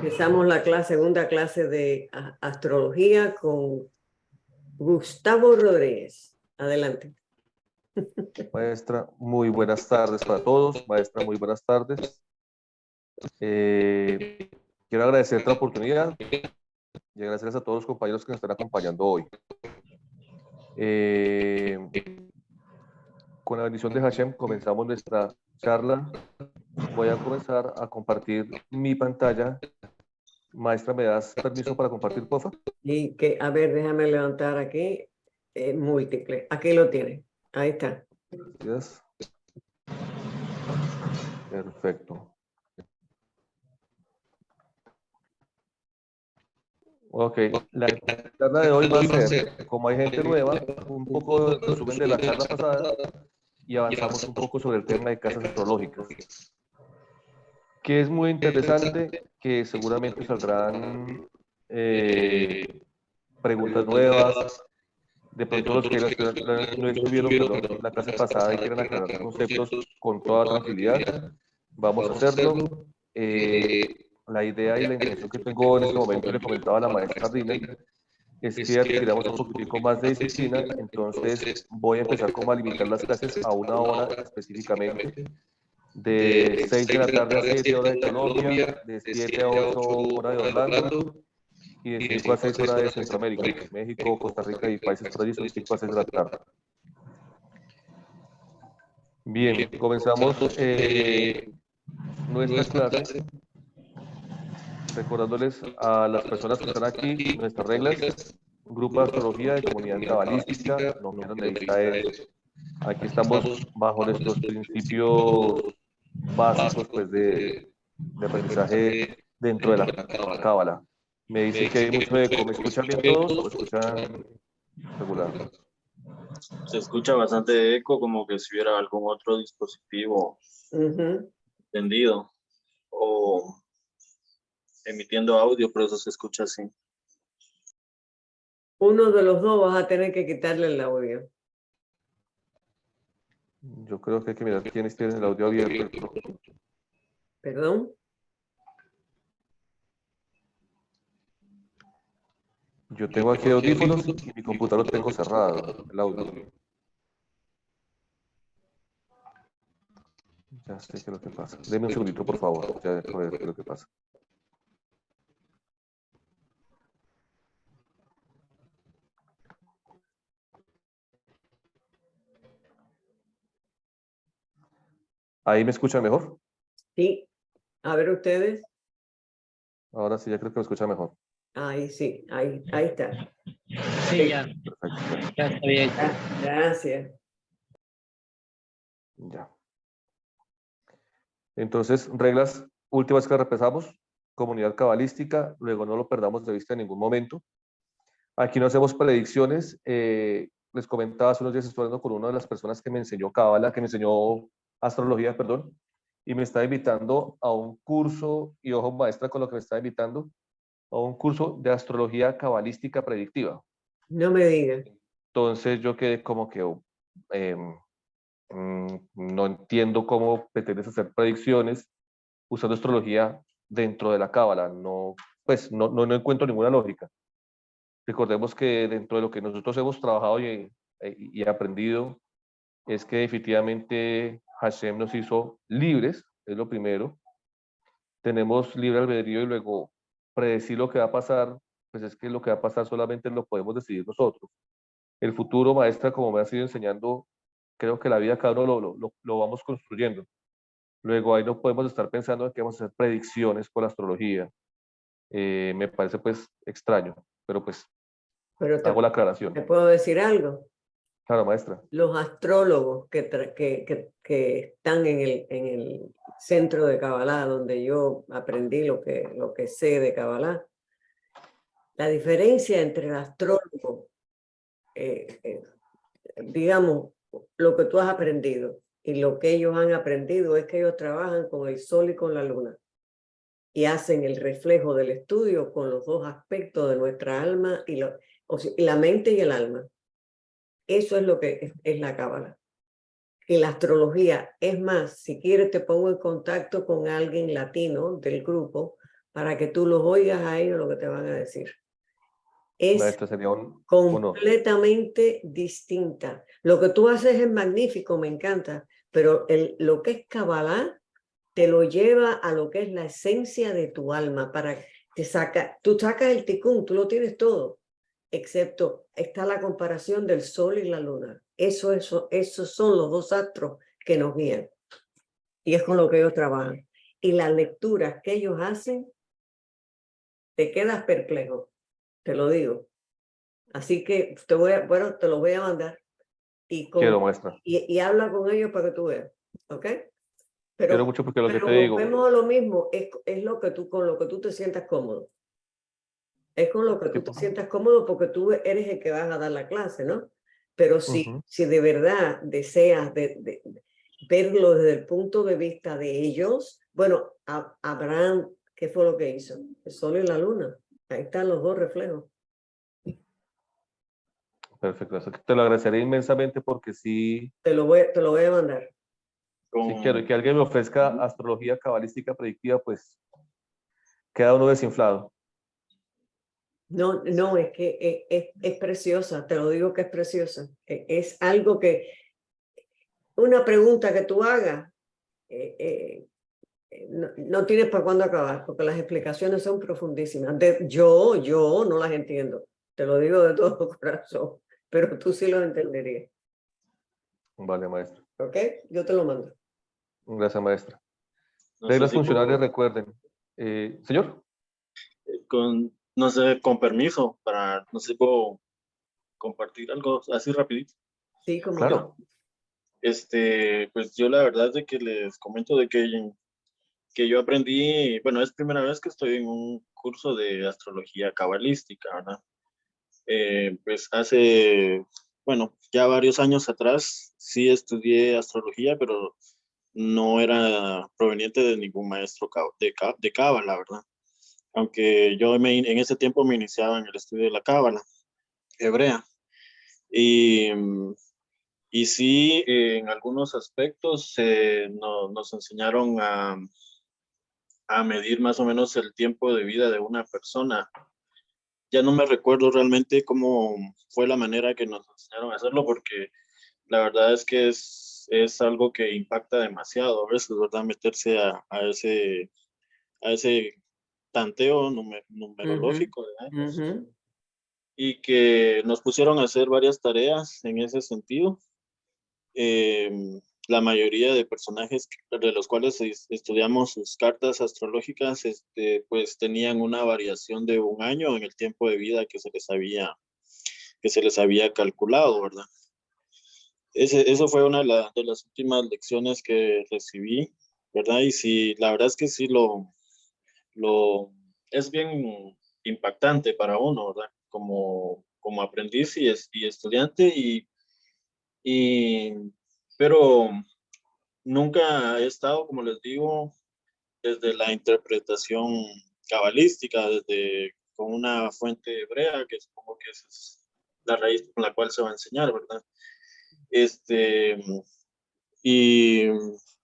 Empezamos la segunda clase de astrología con Gustavo Rodríguez. Adelante. Maestra, muy buenas tardes para todos. Maestra, muy buenas tardes. Quiero agradecer la oportunidad y agradecerles a todos los compañeros que nos están acompañando hoy. Con la bendición de Hashem comenzamos nuestra charla. Voy a comenzar a compartir mi pantalla. Maestra, ¿me das permiso para compartir, por favor? Y que, a ver, déjame levantar aquí. Múltiple. Aquí lo tiene. Ahí está. Gracias. Perfecto. Ok, la charla de hoy va a ser, como hay gente nueva, un poco de resumen de la charla pasada y avanzamos un poco sobre el tema de casas astrológicas, que es muy interesante, que seguramente saldrán preguntas nuevas. De pronto los que no estuvieron, perdón, la clase pasada y quieren aclarar conceptos con toda tranquilidad, vamos a hacerlo. La idea y la intención que tengo en este momento, le comentaba a la maestra Rina, es que adquiramos un poquitico más de disciplina. Entonces voy a empezar como a limitar las clases a 1 hora específicamente, de 6 de la tarde a 7 horas de Colombia, de 7 a 8 horas de Orlando, y de 5 a 6 horas de Centroamérica, México, Costa Rica y países por allí son 5 a 6 de la tarde. Bien, comenzamos nuestra clase recordándoles a las personas que están aquí nuestras reglas. Grupo de astrología de comunidad cabalística, no pierdan de vista eso. Aquí estamos bajo nuestros principios básicos pues, de aprendizaje dentro de la cábala. Me dicen que hay mucho eco. ¿Me escuchan bien todos o escuchan regular? Se escucha bastante eco, como que si hubiera algún otro dispositivo encendido o emitiendo audio, pero eso se escucha así. Uno de los dos vas a tener que quitarle el audio. Yo creo que hay que mirar quiénes tienen el audio abierto. ¿Perdón? Yo tengo aquí audífonos y mi computador lo tengo cerrado, el audio. Ya sé qué es lo que pasa. Deme un segundito, por favor. Ya dejo de ver qué es lo que pasa. ¿Ahí me escuchan mejor? Sí. A ver ustedes. Ahora sí, ya creo que me escuchan mejor. Ahí sí, ahí está. Sí, ya. Perfecto. Ya está bien. Gracias. Ya. Entonces, reglas últimas que repasamos. Comunidad cabalística, luego no lo perdamos de vista en ningún momento. Aquí no hacemos predicciones. Les comentaba hace unos días, estoy hablando con una de las personas que me enseñó cábala, que me enseñó astrología, perdón, y me está invitando a un curso, y ojo maestra con lo que me está invitando, a un curso de astrología cabalística predictiva. No me digas. Entonces yo quedé como que no entiendo cómo pretendes hacer predicciones usando astrología dentro de la cábala. No, pues no encuentro ninguna lógica. Recordemos que dentro de lo que nosotros hemos trabajado y aprendido es que definitivamente Hashem nos hizo libres, es lo primero. Tenemos libre albedrío y luego predecir lo que va a pasar, pues es que lo que va a pasar solamente lo podemos decidir nosotros. El futuro, maestra, como me ha sido enseñando, creo que la vida cada uno lo vamos construyendo. Luego ahí no podemos estar pensando en que vamos a hacer predicciones por astrología. Me parece pues extraño, pero pues Pero hago la aclaración. ¿te puedo decir algo? Claro, maestra. Los astrólogos que están en el centro de Kabbalah, donde yo aprendí lo que sé de Kabbalah, la diferencia entre el astrólogo, digamos, lo que tú has aprendido y lo que ellos han aprendido es que ellos trabajan con el sol y con la luna y hacen el reflejo del estudio con los dos aspectos de nuestra alma y la mente y el alma. Eso es lo que es la Cábala. Y la astrología, es más, si quieres te pongo en contacto con alguien latino del grupo para que tú los oigas a ellos lo que te van a decir. Es Maestra, sería un honor. completamente distinta. Lo que tú haces es magnífico, me encanta, pero lo que es Kabbalah te lo lleva a lo que es la esencia de tu alma, tú sacas el tikkun, tú lo tienes todo, excepto está la comparación del sol y la luna. Esos son los dos astros que nos guían. Y es con lo que ellos trabajan. Y las lecturas que ellos hacen, te quedas perplejo, te lo digo. Así que te lo voy a mandar Quiero, maestra. y habla con ellos para que tú veas, ¿ok? Quiero mucho porque lo que te pero digo. volvemos a lo mismo, es con lo que tú te sientas cómodo. Es con lo que tú te sientas cómodo porque tú eres el que vas a dar la clase, ¿no? Pero si de verdad deseas verlo desde el punto de vista de ellos, bueno, Abraham, ¿qué fue lo que hizo? El sol y la luna. Ahí están los dos reflejos. Perfecto. Eso te lo agradeceré inmensamente porque sí. Te lo voy a mandar. Si quiero y que alguien me ofrezca astrología cabalística predictiva, pues queda uno desinflado. No, es que es preciosa, te lo digo que es preciosa. Es algo que, una pregunta que tú hagas, no tienes para cuándo acabar, porque las explicaciones son profundísimas. Yo no las entiendo, te lo digo de todo corazón, pero tú sí lo entenderías. Vale, maestra. ¿Ok? Yo te lo mando. Gracias, maestra. No Reglas sé si funcionales, recuerden. Señor. No sé, con permiso, no sé si puedo compartir algo así rapidito. Sí, como claro. Pues yo la verdad es de que les comento de que yo aprendí, bueno, es primera vez que estoy en un curso de astrología cabalística, ¿verdad? Pues bueno, ya varios años atrás sí estudié astrología, pero no era proveniente de ningún maestro de cábala, ¿verdad? Aunque yo en ese tiempo me iniciaba en el estudio de la cábala hebrea. Y sí, en algunos aspectos nos enseñaron a medir más o menos el tiempo de vida de una persona. Ya no me recuerdo realmente cómo fue la manera que nos enseñaron a hacerlo, porque la verdad es que es algo que impacta demasiado a veces, ¿verdad? Meterse a ese tanteo numerológico de años. Y que nos pusieron a hacer varias tareas en ese sentido. La mayoría de personajes de los cuales estudiamos sus cartas astrológicas, pues tenían una variación de un año en el tiempo de vida que se les había calculado, ¿verdad? Eso fue una de las últimas lecciones que recibí, ¿verdad? Y sí, la verdad es que sí es bien impactante para uno, ¿verdad? Como aprendiz y estudiante, pero nunca he estado, como les digo, desde la interpretación cabalística, con una fuente hebrea, que supongo que esa es la raíz con la cual se va a enseñar, ¿verdad? Y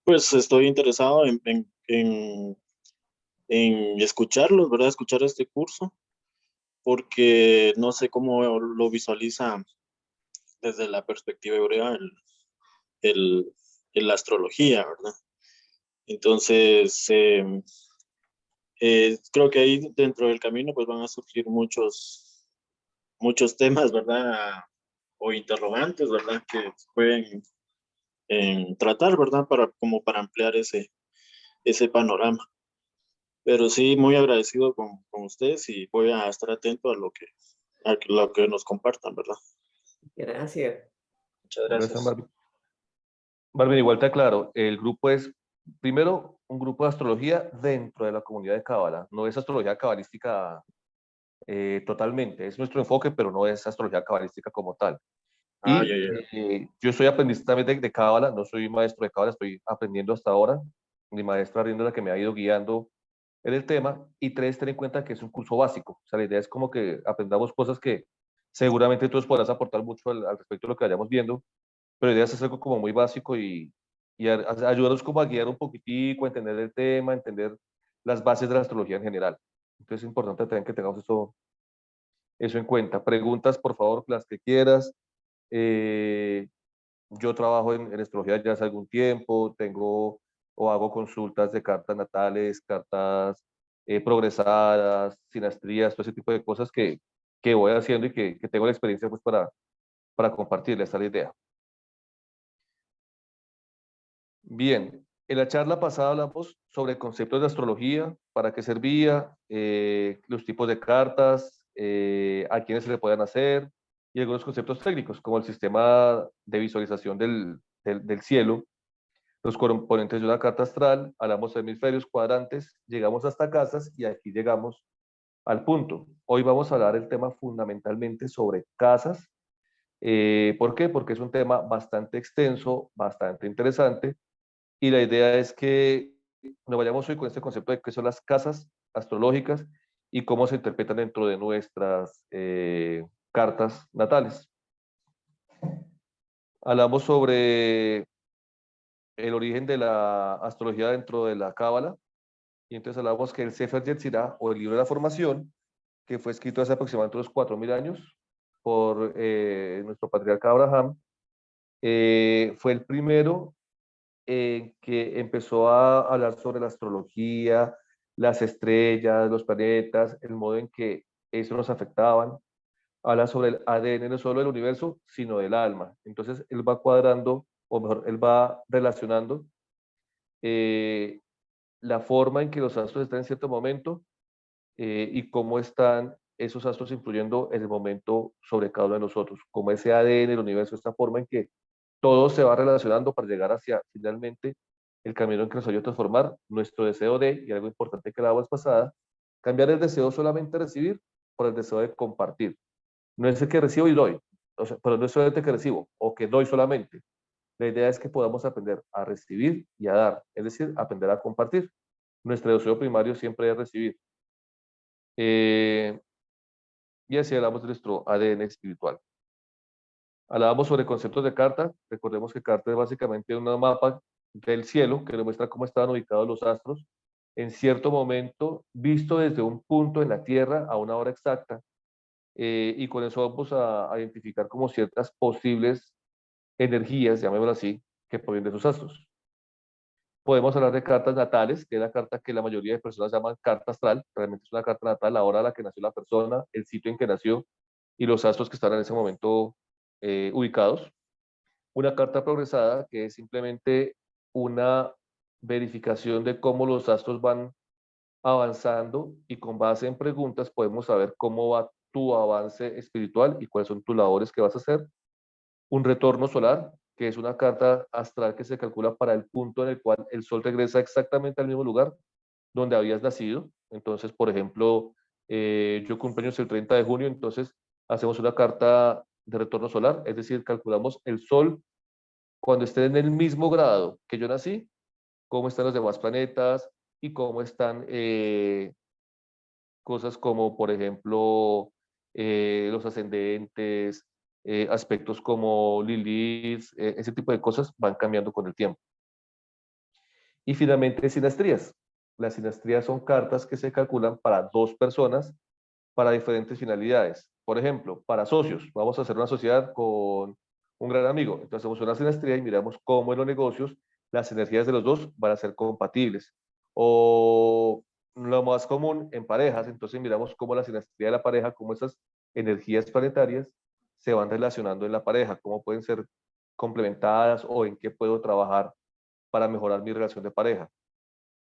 pues estoy interesado en escucharlos, ¿verdad? Escuchar este curso, porque no sé cómo lo visualiza desde la perspectiva hebrea la astrología, ¿verdad? Entonces, creo que ahí dentro del camino pues van a surgir muchos temas, ¿verdad? O interrogantes, ¿verdad? Que pueden tratar, ¿verdad? Como para ampliar ese panorama. Pero sí, muy agradecido con ustedes y voy a estar atento a lo que nos compartan, ¿verdad? Gracias. Muchas gracias. Gracias, Marvin. Marvin, igual te aclaro, el grupo es, primero, un grupo de astrología dentro de la comunidad de Cábala. No es astrología cabalística totalmente, es nuestro enfoque, pero no es astrología cabalística como tal. Ya. Yo soy aprendiz también de Cábala, no soy maestro de Cábala, estoy aprendiendo hasta ahora. Mi maestra Rinda es la que me ha ido guiando en el tema. Y tres, ten en cuenta que es un curso básico. O sea, la idea es como que aprendamos cosas que seguramente tú podrás aportar mucho al respecto de lo que vayamos viendo, pero la idea es hacer algo como muy básico y ayudarnos como a guiar un poquitico, a entender el tema, entender las bases de la astrología en general. Entonces es importante también que tengamos eso en cuenta. Preguntas, por favor, las que quieras. Yo trabajo en astrología ya hace algún tiempo, tengo o hago consultas de cartas natales, cartas progresadas, sinastrías, todo ese tipo de cosas que voy haciendo y que tengo la experiencia pues para compartirles esta idea. Bien, en la charla pasada hablamos sobre conceptos de astrología, para qué servía, los tipos de cartas, a quiénes se le pueden hacer y algunos conceptos técnicos como el sistema de visualización del cielo, los componentes de una carta astral, hablamos de hemisferios, cuadrantes, llegamos hasta casas y aquí llegamos al punto. Hoy vamos a hablar el tema fundamentalmente sobre casas. ¿Por qué? Porque es un tema bastante extenso, bastante interesante y la idea es que nos vayamos hoy con este concepto de qué son las casas astrológicas y cómo se interpretan dentro de nuestras cartas natales. Hablamos sobre el origen de la astrología dentro de la Cábala y entonces hablamos que el Sefer Yetzirah o el libro de la formación, que fue escrito hace aproximadamente unos 4.000 años por nuestro patriarca Abraham, fue el primero que empezó a hablar sobre la astrología, las estrellas, los planetas, el modo en que eso nos afectaban. Habla sobre el ADN no solo del universo, sino del alma. Entonces, él va cuadrando, o mejor, él va relacionando eh, la forma en que los astros están en cierto momento y cómo están esos astros influyendo en el momento sobre cada uno de nosotros, como ese ADN del universo, esta forma en que todo se va relacionando para llegar hacia finalmente el camino en que nos ayuda a transformar nuestro deseo de, y algo importante que la vez pasada, cambiar el deseo solamente de recibir por el deseo de compartir. No es el que recibo y doy, o sea, pero no es solamente que recibo o que doy solamente. La idea es que podamos aprender a recibir y a dar, es decir, aprender a compartir. Nuestro deseo primario siempre es recibir. Y así hablamos de nuestro ADN espiritual. Hablábamos sobre conceptos de carta. Recordemos que carta es básicamente un mapa del cielo que demuestra cómo estaban ubicados los astros en cierto momento, visto desde un punto en la Tierra a una hora exacta. Y con eso vamos a identificar como ciertas posibles energías, llamémoslo así, que provienen de esos astros. Podemos hablar de cartas natales, que es la carta que la mayoría de personas llaman carta astral. Realmente es una carta natal, la hora a la que nació la persona, el sitio en que nació y los astros que están en ese momento ubicados. Una carta progresada, que es simplemente una verificación de cómo los astros van avanzando y con base en preguntas podemos saber cómo va tu avance espiritual y cuáles son tus labores que vas a hacer. Un retorno solar, que es una carta astral que se calcula para el punto en el cual el sol regresa exactamente al mismo lugar donde habías nacido. Entonces, por ejemplo, yo cumpleaños el 30 de junio, entonces hacemos una carta de retorno solar, es decir, calculamos el sol cuando esté en el mismo grado que yo nací, cómo están los demás planetas y cómo están cosas como, por ejemplo, los ascendentes, aspectos como Lilith, ese tipo de cosas van cambiando con el tiempo. Y finalmente, sinastrías. Las sinastrías son cartas que se calculan para dos personas para diferentes finalidades. Por ejemplo, para socios, vamos a hacer una sociedad con un gran amigo. Entonces hacemos una sinastría y miramos cómo en los negocios las energías de los dos van a ser compatibles. O lo más común en parejas, entonces miramos cómo la sinastría de la pareja, cómo esas energías planetarias se van relacionando en la pareja, cómo pueden ser complementadas o en qué puedo trabajar para mejorar mi relación de pareja.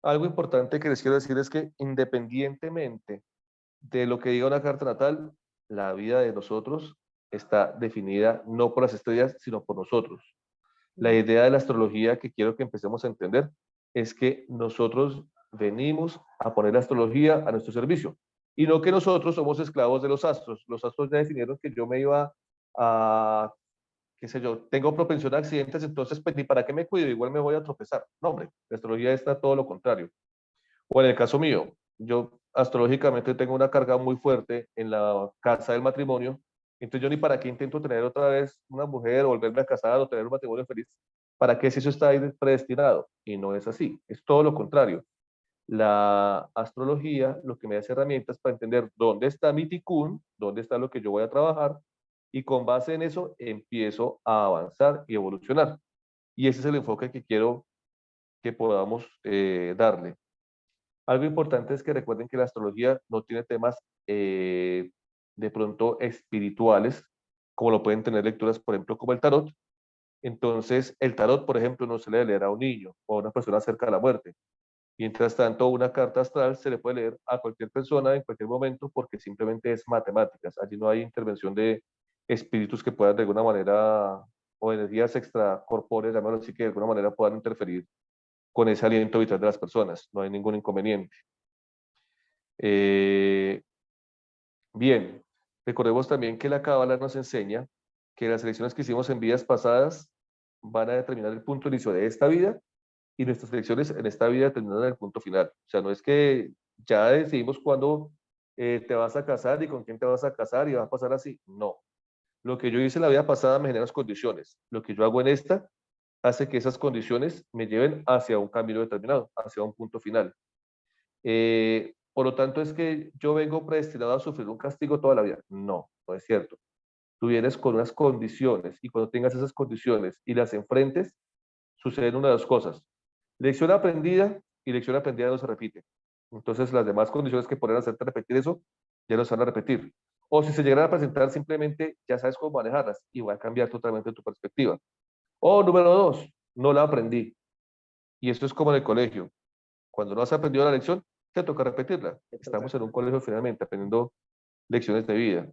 Algo importante que les quiero decir es que independientemente de lo que diga una carta natal, la vida de nosotros está definida no por las estrellas, sino por nosotros. La idea de la astrología que quiero que empecemos a entender es que nosotros venimos a poner la astrología a nuestro servicio y no que nosotros somos esclavos de los astros. Los astros ya definieron que yo me iba a, qué sé yo, tengo propensión a accidentes, entonces pues ni para qué me cuido, igual me voy a tropezar. No, hombre, la astrología está todo lo contrario. O en el caso mío, yo astrológicamente tengo una carga muy fuerte en la casa del matrimonio, entonces yo ni para qué intento tener otra vez una mujer o volverme a casar o tener un matrimonio feliz, para qué si eso está ahí predestinado. Y no es así, es todo lo contrario. La astrología lo que me da es herramientas para entender dónde está mi tikkun, dónde está lo que yo voy a trabajar, y con base en eso empiezo a avanzar y evolucionar. Y ese es el enfoque que quiero que podamos darle. Algo importante es que recuerden que la astrología no tiene temas de pronto espirituales, como lo pueden tener lecturas, por ejemplo, como el tarot. Entonces, el tarot, por ejemplo, no se le leer a un niño o a una persona cerca de la muerte. Mientras tanto, una carta astral se le puede leer a cualquier persona en cualquier momento porque simplemente es matemáticas. Allí no hay intervención de espíritus que puedan de alguna manera, o energías extracorpóreas, llamémoslo así, que de alguna manera puedan interferir con ese aliento vital de las personas. No hay ningún inconveniente. Bien, recordemos también que la cábala nos enseña que las elecciones que hicimos en vidas pasadas van a determinar el punto de inicio de esta vida, y nuestras elecciones en esta vida determinan el punto final. O sea, no es que ya decidimos cuándo te vas a casar y con quién te vas a casar y va a pasar así. No. Lo que yo hice en la vida pasada me genera las condiciones. Lo que yo hago en esta hace que esas condiciones me lleven hacia un camino determinado, hacia un punto final. Por lo tanto, es que yo vengo predestinado a sufrir un castigo toda la vida. No, no es cierto. Tú vienes con unas condiciones, y cuando tengas esas condiciones y las enfrentes, suceden una de dos cosas. Lección aprendida, y lección aprendida no se repite. Entonces, las demás condiciones que podrían hacerte repetir eso, ya no se van a repetir. O si se llegan a presentar, simplemente ya sabes cómo manejarlas y va a cambiar totalmente tu perspectiva. O número dos, no la aprendí. Y esto es como en el colegio. Cuando no has aprendido la lección, te toca repetirla. Estamos en un colegio finalmente aprendiendo lecciones de vida.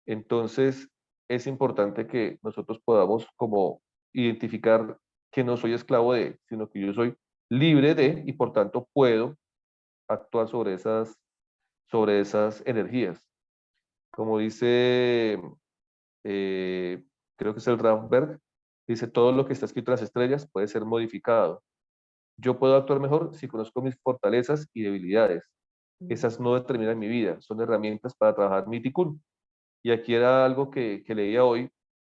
Entonces, es importante que nosotros podamos como identificar que no soy esclavo de, sino que yo soy libre de, y por tanto puedo actuar sobre esas energías. Como dice, eh, creo que es el Rauschberg, dice, todo lo que está escrito en las estrellas puede ser modificado. Yo puedo actuar mejor si conozco mis fortalezas y debilidades. Esas no determinan mi vida, son herramientas para trabajar mi tikkun. Y aquí era algo que leía hoy,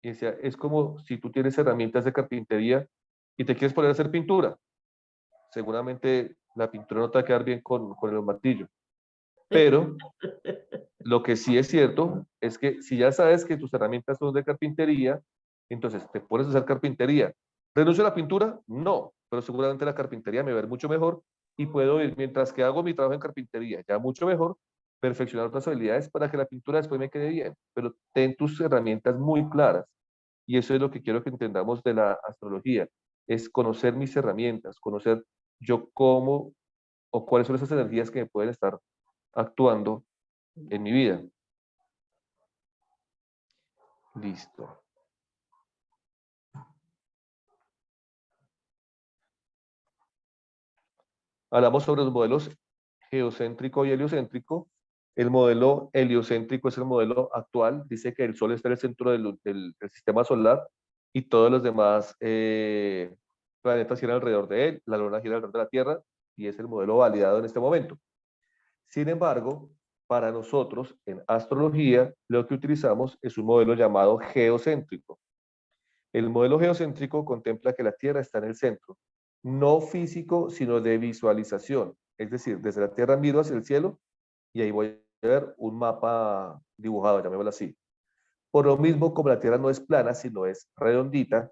y decía, es como si tú tienes herramientas de carpintería y te quieres poner a hacer pintura. Seguramente la pintura no te va a quedar bien con el martillo. Pero lo que sí es cierto es que si ya sabes que tus herramientas son de carpintería, entonces te pones a hacer carpintería. ¿Renuncio a la pintura? No, pero seguramente la carpintería me va a ver mucho mejor, y puedo ir, mientras que hago mi trabajo en carpintería, ya mucho mejor, perfeccionar otras habilidades para que la pintura después me quede bien. Pero ten tus herramientas muy claras. Y eso es lo que quiero que entendamos de la astrología, es conocer mis herramientas, conocer yo cómo o cuáles son esas energías que me pueden estar actuando en mi vida. Listo. Hablamos sobre los modelos geocéntrico y heliocéntrico. El modelo heliocéntrico es el modelo actual. Dice que el Sol está en el centro del sistema solar, y todos los demás planetas giran alrededor de él. La Luna gira alrededor de la Tierra, y es el modelo validado en este momento. Sin embargo, para nosotros en astrología, lo que utilizamos es un modelo llamado geocéntrico. El modelo geocéntrico contempla que la Tierra está en el centro, no físico, sino de visualización. Es decir, desde la Tierra miro hacia el cielo y ahí voy a ver un mapa dibujado, llamémoslo así. Por lo mismo, como la Tierra no es plana, sino es redondita,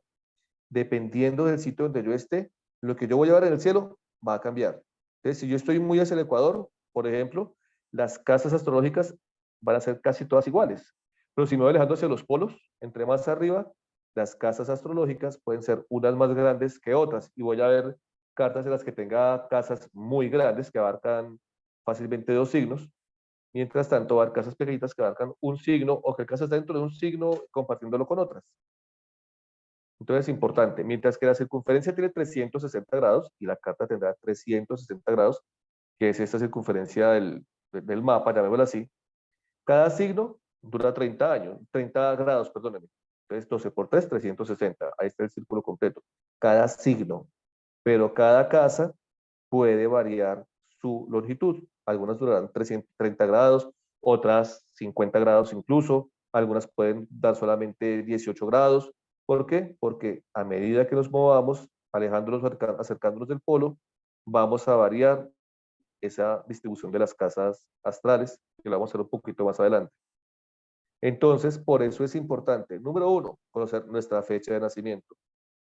dependiendo del sitio donde yo esté, lo que yo voy a ver en el cielo va a cambiar. Entonces, si yo estoy muy hacia el Ecuador, por ejemplo, las casas astrológicas van a ser casi todas iguales. Pero si me voy alejando hacia los polos, entre más arriba, las casas astrológicas pueden ser unas más grandes que otras, y voy a ver cartas en las que tenga casas muy grandes que abarcan fácilmente 2 signos. Mientras tanto, va a haber casas pequeñitas que abarcan un signo, o que casas dentro de un signo compartiéndolo con otras. Entonces es importante, mientras que la circunferencia tiene 360 grados y la carta tendrá 360 grados, que es esta circunferencia del mapa, llamémoslo así, cada signo dura 30 años, 30 grados, perdónenme. Entonces 12 por 3, 360, ahí está el círculo completo. Cada signo, pero cada casa puede variar su longitud. Algunas durarán 330 grados, otras 50 grados incluso, algunas pueden dar solamente 18 grados. ¿Por qué? Porque a medida que nos movamos, alejándonos, acercándonos del polo, vamos a variar esa distribución de las casas astrales, que lo vamos a hacer un poquito más adelante. Entonces, por eso es importante, número 1, conocer nuestra fecha de nacimiento.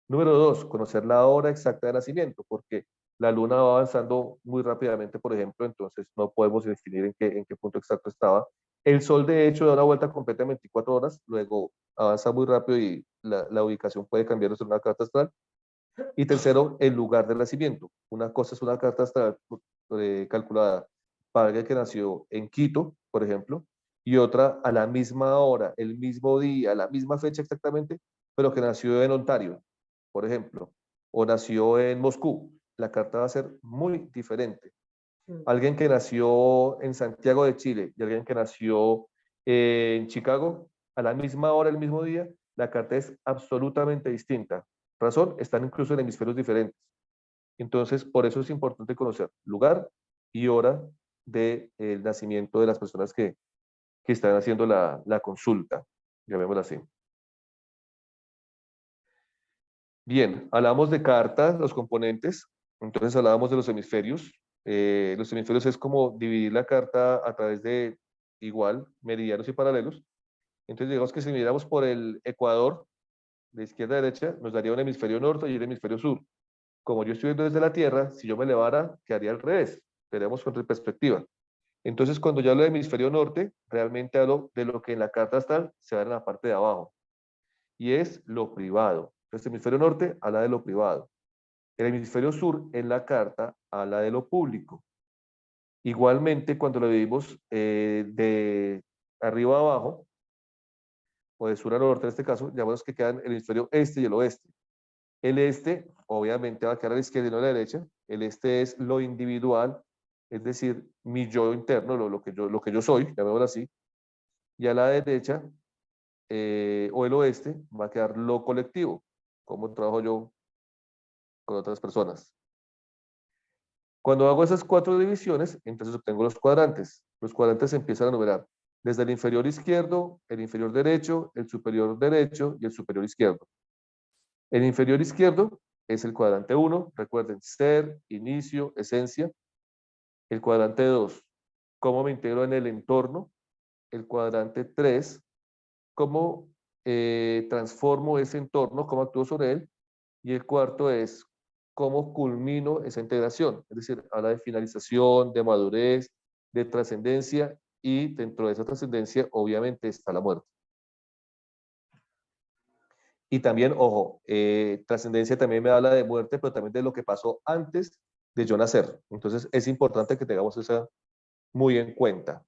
Número 2, conocer la hora exacta de nacimiento, porque la luna va avanzando muy rápidamente, por ejemplo, entonces no podemos definir en qué punto exacto estaba. El sol, de hecho, da una vuelta completa en 24 horas, luego avanza muy rápido y la ubicación puede cambiar en una carta astral. Y tercero, el lugar de nacimiento. Una cosa es una carta astral calculada para alguien que nació en Quito, por ejemplo, y otra a la misma hora, el mismo día, la misma fecha exactamente, pero que nació en Ontario, por ejemplo, o nació en Moscú. La carta va a ser muy diferente. Alguien que nació en Santiago de Chile y alguien que nació en Chicago, a la misma hora, el mismo día, la carta es absolutamente distinta. Razón, están incluso en hemisferios diferentes. Entonces, por eso es importante conocer lugar y hora del nacimiento de las personas que están haciendo la consulta, llamémosla así. Bien, hablamos de cartas, los componentes, entonces hablábamos de los hemisferios. Los hemisferios es como dividir la carta a través de igual, meridianos y paralelos. Entonces digamos que si miramos por el ecuador, de izquierda a derecha, nos daría un hemisferio norte y un hemisferio sur. Como yo estoy viendo desde la Tierra, si yo me elevara, quedaría al revés. Tenemos otra perspectiva. Entonces, cuando yo hablo de hemisferio norte, realmente hablo de lo que en la carta astral se ve en la parte de abajo. Y es lo privado. Entonces, el hemisferio norte habla de lo privado. El hemisferio sur en la carta habla de lo público. Igualmente, cuando lo dividimos de arriba a abajo, o de sur a norte en este caso, llamamos que quedan el hemisferio este y el oeste. El este, obviamente, va a quedar a la izquierda y no a la derecha. El este es lo individual, es decir, mi yo interno, lo que yo soy, llamémoslo así. Y a la derecha, o el oeste, va a quedar lo colectivo, cómo trabajo yo con otras personas. Cuando hago esas 4 divisiones, entonces obtengo los cuadrantes. Los cuadrantes se empiezan a numerar desde el inferior izquierdo, el inferior derecho, el superior derecho y el superior izquierdo. El inferior izquierdo es el cuadrante 1, recuerden, ser, inicio, esencia. El cuadrante 2, cómo me integro en el entorno. El cuadrante 3, cómo transformo ese entorno, cómo actúo sobre él. Y el cuarto es cómo culmino esa integración. Es decir, habla de finalización, de madurez, de trascendencia, y dentro de esa trascendencia obviamente está la muerte. Y también, ojo, trascendencia también me habla de muerte, pero también de lo que pasó antes de yo nacer. Entonces es importante que tengamos eso muy en cuenta.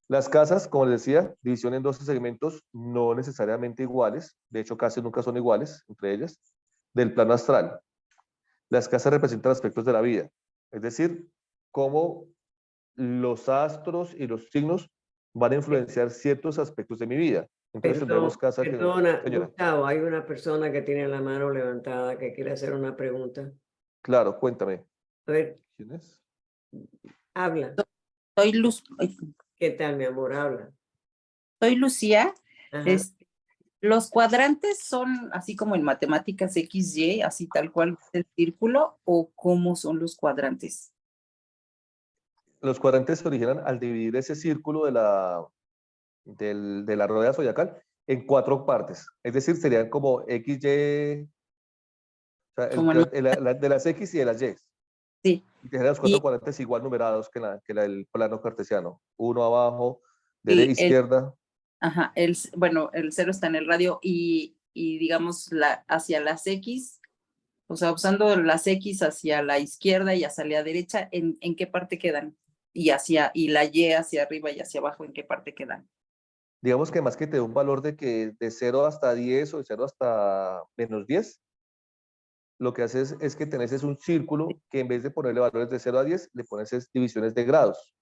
Las casas, como les decía, división en 12 segmentos, no necesariamente iguales, de hecho casi nunca son iguales entre ellas, del plano astral. Las casas representan aspectos de la vida, es decir, cómo los astros y los signos van a influenciar ciertos aspectos de mi vida. Entonces tendremos casa que... Perdona, Señora. Gustavo, hay una persona que tiene la mano levantada que quiere hacer una pregunta. Claro, cuéntame. A ver, ¿Quién es? habla. Soy Luz, ¿Qué tal, mi amor? Habla. soy Lucía. Ajá. Los cuadrantes son así como en matemáticas XY, así tal cual el círculo, o cómo son los cuadrantes. Los cuadrantes se originan al dividir ese círculo de la rueda zodiacal en 4 partes. Es decir, serían como XY, o sea, Como de las X y de las Y. sí. Y tener los 4 cuadrantes igual numerados que el plano cartesiano. Uno abajo, derecha, izquierda. Ajá, bueno, el 0 está en el radio y digamos hacia las X, o sea, usando las X hacia la izquierda y hacia la derecha, ¿en qué parte quedan? Y la Y hacia arriba y hacia abajo, ¿en qué parte quedan? Digamos que más que te dé un valor de 0 hasta 10 o de 0 hasta -10, lo que haces es que tenés un círculo que en vez de ponerle valores de 0 a 10, le pones divisiones de grados.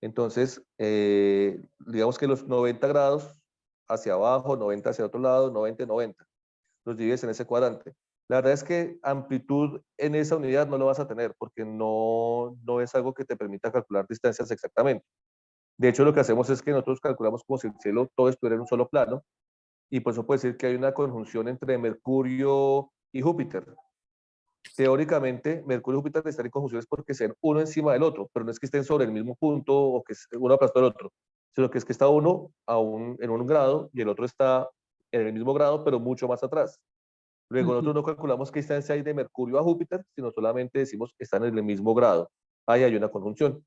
Entonces, digamos que los 90 grados hacia abajo, 90 hacia otro lado, 90 y 90. Los divides en ese cuadrante. La verdad es que amplitud en esa unidad no lo vas a tener porque no es algo que te permita calcular distancias exactamente. De hecho, lo que hacemos es que nosotros calculamos como si el cielo todo estuviera en un solo plano, y por eso puede decir que hay una conjunción entre Mercurio y Júpiter. teóricamente, Mercurio y Júpiter están en conjunciones porque sean uno encima del otro, pero no es que estén sobre el mismo punto o que uno aplastó al otro, sino que es que está uno en un grado y el otro está en el mismo grado, pero mucho más atrás. Luego nosotros no calculamos qué distancia hay de Mercurio a Júpiter, sino solamente decimos que están en el mismo grado. Ahí hay una conjunción.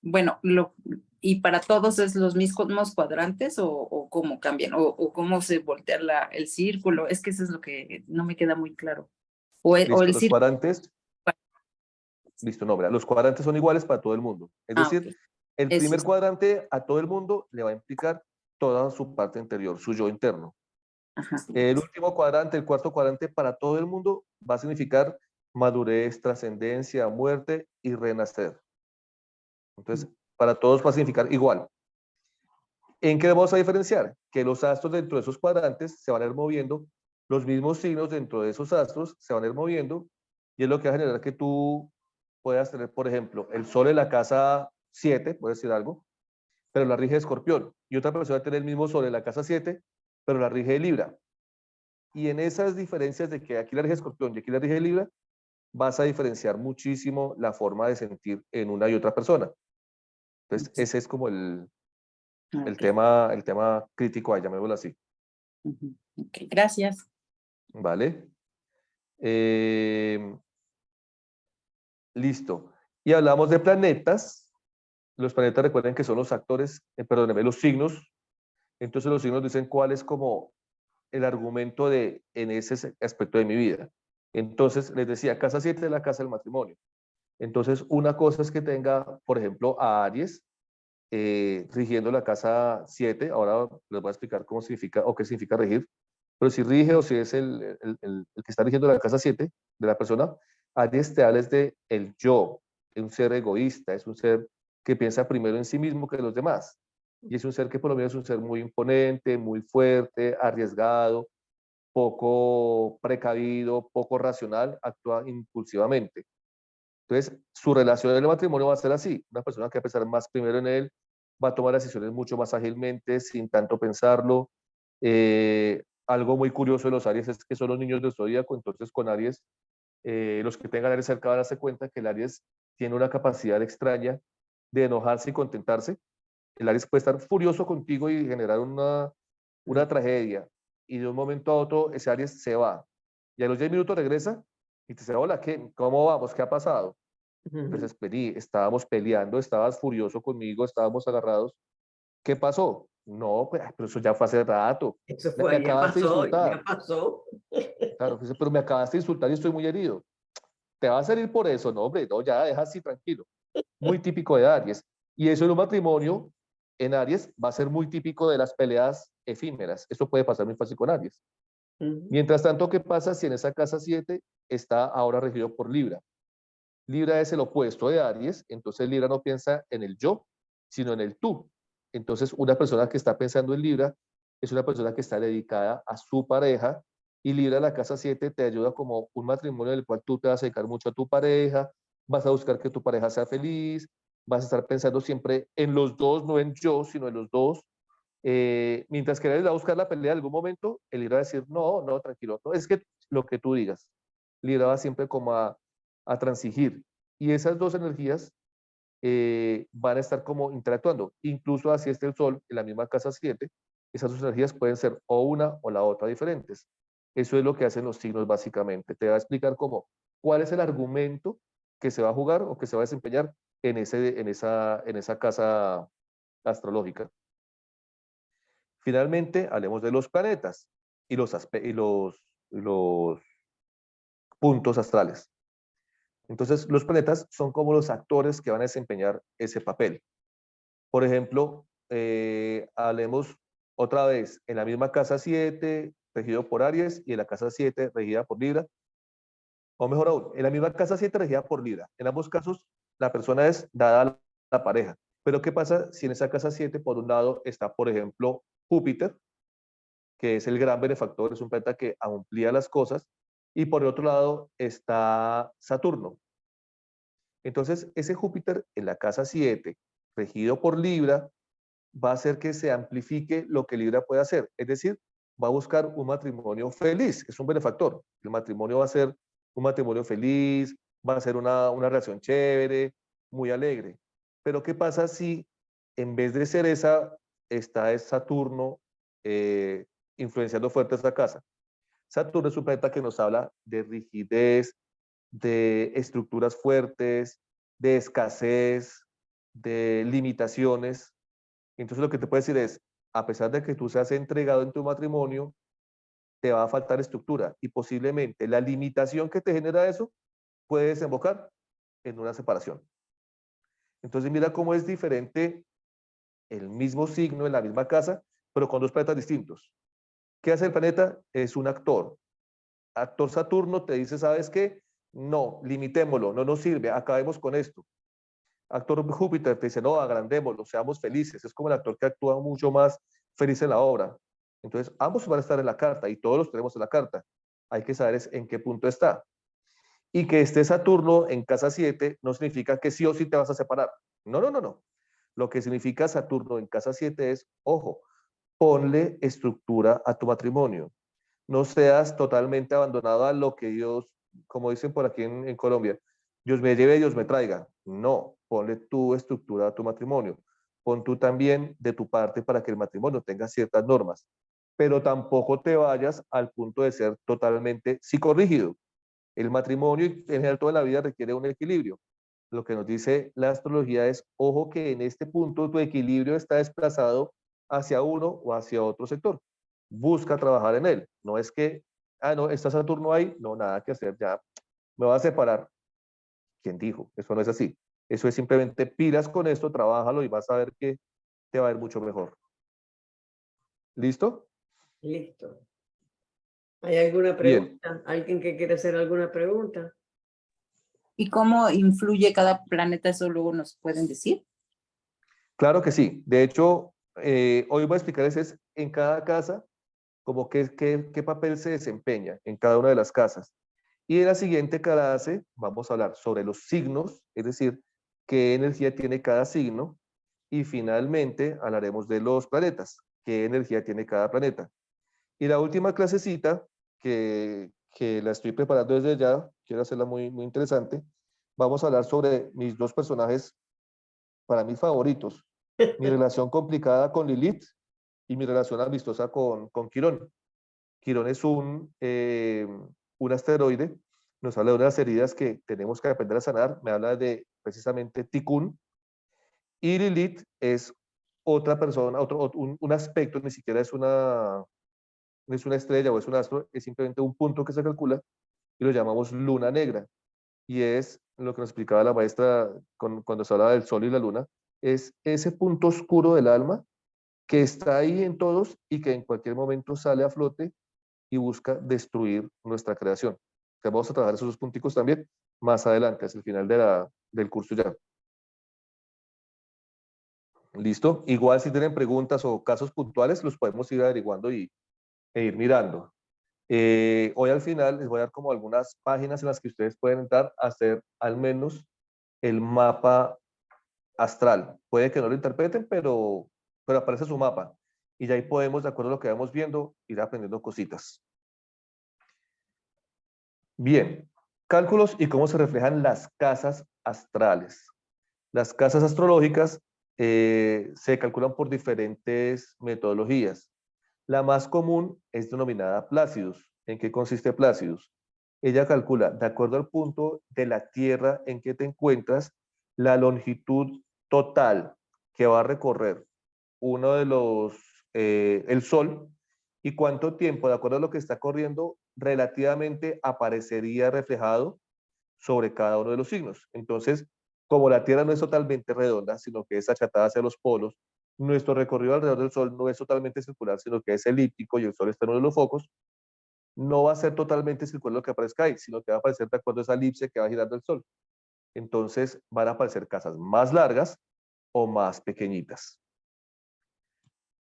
Bueno, ¿y para todos es los mismos cuadrantes o cómo cambian? ¿O cómo se voltea el círculo? Es que eso es lo que no me queda muy claro. O Listo, el los círculo. cuadrantes. Listo, no, los cuadrantes son iguales para todo el mundo. Es decir, Okay. el Eso primer es. cuadrante a todo el mundo le va a implicar toda su parte interior, su yo interno. Ajá. El último cuadrante, el cuarto cuadrante para todo el mundo va a significar madurez, trascendencia, muerte y renacer. Entonces, para todos va a significar igual. ¿En qué vamos a diferenciar? Que los astros dentro de esos cuadrantes se van a ir moviendo, los mismos signos dentro de esos astros se van a ir moviendo, y es lo que va a generar que tú puedas tener, por ejemplo, el Sol en la casa 7, puedes decir algo, pero la rige Escorpión, y otra persona va a tener el mismo Sol en la casa 7, pero la rige Libra. Y en esas diferencias de que aquí la rige Escorpión y aquí la rige Libra, vas a diferenciar muchísimo la forma de sentir en una y otra persona. Entonces, ese es como el tema crítico, llamémoslo así. Ok, gracias. ¿Vale? Listo. Y hablamos de planetas. Los planetas recuerden que son los actores, perdónenme, los signos. Entonces los signos dicen cuál es como el argumento en ese aspecto de mi vida. Entonces les decía, casa 7 es la casa del matrimonio. Entonces una cosa es que tenga, por ejemplo, a Aries rigiendo la casa 7. Ahora les voy a explicar cómo significa o qué significa regir. Pero si rige o si es el que está rigiendo la casa 7 de la persona, Aries te habla de el yo, es un ser egoísta, es un ser que piensa primero en sí mismo que en los demás. Y es un ser que por lo menos es un ser muy imponente, muy fuerte, arriesgado, poco precavido, poco racional, actúa impulsivamente. Entonces, su relación en el matrimonio va a ser así, una persona que va a pensar más primero en él, va a tomar decisiones mucho más ágilmente, sin tanto pensarlo. Algo muy curioso de los Aries es que son los niños del zodíaco, entonces con Aries, los que tengan Aries cerca van a darse cuenta que el Aries tiene una capacidad extraña de enojarse y contentarse. El Aries puede estar furioso contigo y generar una tragedia, y de un momento a otro ese Aries se va, y a los 10 minutos regresa y te dice, hola, ¿cómo vamos? ¿Qué ha pasado? Entonces, estábamos peleando, estabas furioso conmigo, estábamos agarrados. ¿Qué pasó? No, pues, pero eso ya fue hace rato. Eso Me fue, ya acabaste de pasó, ya insultar. pasó. Claro, pero me acabaste de insultar y estoy muy herido. ¿Te va a salir por eso? No, hombre, no, ya deja así tranquilo. Muy típico de Aries. Y eso en un matrimonio en Aries va a ser muy típico de las peleas efímeras. Eso puede pasar muy fácil con Aries. Mientras tanto, ¿qué pasa si en esa casa 7 está ahora regido por Libra? Libra es el opuesto de Aries, entonces Libra no piensa en el yo, sino en el tú. Entonces, una persona que está pensando en Libra es una persona que está dedicada a su pareja, y Libra, la casa 7, te ayuda como un matrimonio en el cual tú te vas a dedicar mucho a tu pareja, vas a buscar que tu pareja sea feliz, vas a estar pensando siempre en los dos, no en yo, sino en los dos. Mientras que él va a buscar la pelea en algún momento, el Libra va a decir, no, no, tranquilo, no, es que lo que tú digas. Libra va siempre como a transigir. Y esas dos energías van a estar como interactuando. Incluso así esté el Sol en la misma casa 7, esas dos energías pueden ser o una o la otra diferentes. Eso es lo que hacen los signos básicamente. Te va a explicar cómo, cuál es el argumento que se va a jugar o que se va a desempeñar en esa casa astrológica. Finalmente, hablemos de los planetas y los puntos astrales. Entonces, los planetas son como los actores que van a desempeñar ese papel. Por ejemplo, hablemos otra vez en la misma casa 7, regido por Aries, y en la casa 7, regida por Libra. O mejor aún, en la misma casa 7, regida por Libra. En ambos casos, la persona es dada a la pareja. Pero ¿qué pasa si en esa casa 7, por un lado, está, por ejemplo, Júpiter, que es el gran benefactor, es un planeta que amplía las cosas, y por el otro lado está Saturno? Entonces, ese Júpiter en la casa 7, regido por Libra, va a hacer que se amplifique lo que Libra puede hacer. Es decir, va a buscar un matrimonio feliz, es un benefactor. El matrimonio va a ser un matrimonio feliz, va a ser una relación chévere, muy alegre. Pero ¿qué pasa si en vez de ser esa, está Saturno influenciando fuerte esta casa? Saturno es un planeta que nos habla de rigidez, de estructuras fuertes, de escasez, de limitaciones. Entonces lo que te puedo decir es, a pesar de que tú seas entregado en tu matrimonio, te va a faltar estructura y posiblemente la limitación que te genera eso puede desembocar en una separación. Entonces mira cómo es diferente el mismo signo en la misma casa, pero con dos planetas distintos. ¿Qué hace el planeta? Es un actor. Actor Saturno te dice, ¿sabes qué? No, limitémoslo, no nos sirve, acabemos con esto. Actor Júpiter te dice, no, agrandémoslo, seamos felices. Es como el actor que actúa mucho más feliz en la obra. Entonces, ambos van a estar en la carta y todos los tenemos en la carta. Hay que saber en qué punto está. Y que esté Saturno en casa 7 no significa que sí o sí te vas a separar. No, no, no, no. Lo que significa Saturno en casa 7 es, ojo, ponle estructura a tu matrimonio. No seas totalmente abandonado a lo que Dios, como dicen por aquí en Colombia, Dios me lleve, Dios me traiga. No, ponle tu estructura a tu matrimonio. Pon tú también de tu parte para que el matrimonio tenga ciertas normas. Pero tampoco te vayas al punto de ser totalmente psicorrígido. El matrimonio en general toda la vida requiere un equilibrio. Lo que nos dice la astrología es, ojo que en este punto tu equilibrio está desplazado hacia uno o hacia otro sector. Busca trabajar en él. No es que, no, está Saturno ahí, no, nada que hacer, ya me va a separar. ¿Quién dijo? Eso no es así. Eso es simplemente pilas con esto, trabájalo y vas a ver que te va a ir mucho mejor. ¿Listo? Listo. ¿Hay alguna Bien. pregunta? ¿Alguien que quiere hacer alguna pregunta? ¿Y cómo influye cada planeta? ¿Eso luego nos pueden decir? Claro que sí. De hecho, hoy voy a explicarles es en cada casa como qué papel se desempeña en cada una de las casas. Y en la siguiente clase vamos a hablar sobre los signos, es decir, qué energía tiene cada signo. Y finalmente hablaremos de los planetas, qué energía tiene cada planeta. Y la última clasecita, que la estoy preparando desde ya, quiero hacerla muy, muy interesante, vamos a hablar sobre mis dos personajes, para mí favoritos, mi relación complicada con Lilith y mi relación amistosa con Quirón. Quirón es un asteroide, nos habla de unas heridas que tenemos que aprender a sanar, me habla de precisamente Tikkun, y Lilith es otra persona, un aspecto, ni siquiera no es una estrella o es un astro, es simplemente un punto que se calcula y lo llamamos luna negra. Y es lo que nos explicaba la maestra cuando se hablaba del sol y la luna, es ese punto oscuro del alma que está ahí en todos y que en cualquier momento sale a flote y busca destruir nuestra creación. Entonces vamos a trabajar esos dos punticos también más adelante, hacia el final del curso ya. ¿Listo? Igual si tienen preguntas o casos puntuales, los podemos ir averiguando e ir mirando. Hoy al final les voy a dar como algunas páginas en las que ustedes pueden entrar a hacer al menos el mapa astral. Puede que no lo interpreten, pero aparece su mapa. Y ya ahí podemos, de acuerdo a lo que vamos viendo, ir aprendiendo cositas. Bien, cálculos y cómo se reflejan las casas astrales. Las casas astrológicas se calculan por diferentes metodologías. La más común es denominada Plácidus. ¿En qué consiste Plácidus? Ella calcula, de acuerdo al punto de la Tierra en que te encuentras, la longitud total que va a recorrer el Sol y cuánto tiempo, de acuerdo a lo que está corriendo, relativamente aparecería reflejado sobre cada uno de los signos. Entonces, como la Tierra no es totalmente redonda, sino que es achatada hacia los polos, nuestro recorrido alrededor del Sol no es totalmente circular, sino que es elíptico y el Sol está en uno de los focos, no va a ser totalmente circular lo que aparezca ahí, sino que va a aparecer de acuerdo a esa elipse que va girando el Sol. Entonces, van a aparecer casas más largas o más pequeñitas.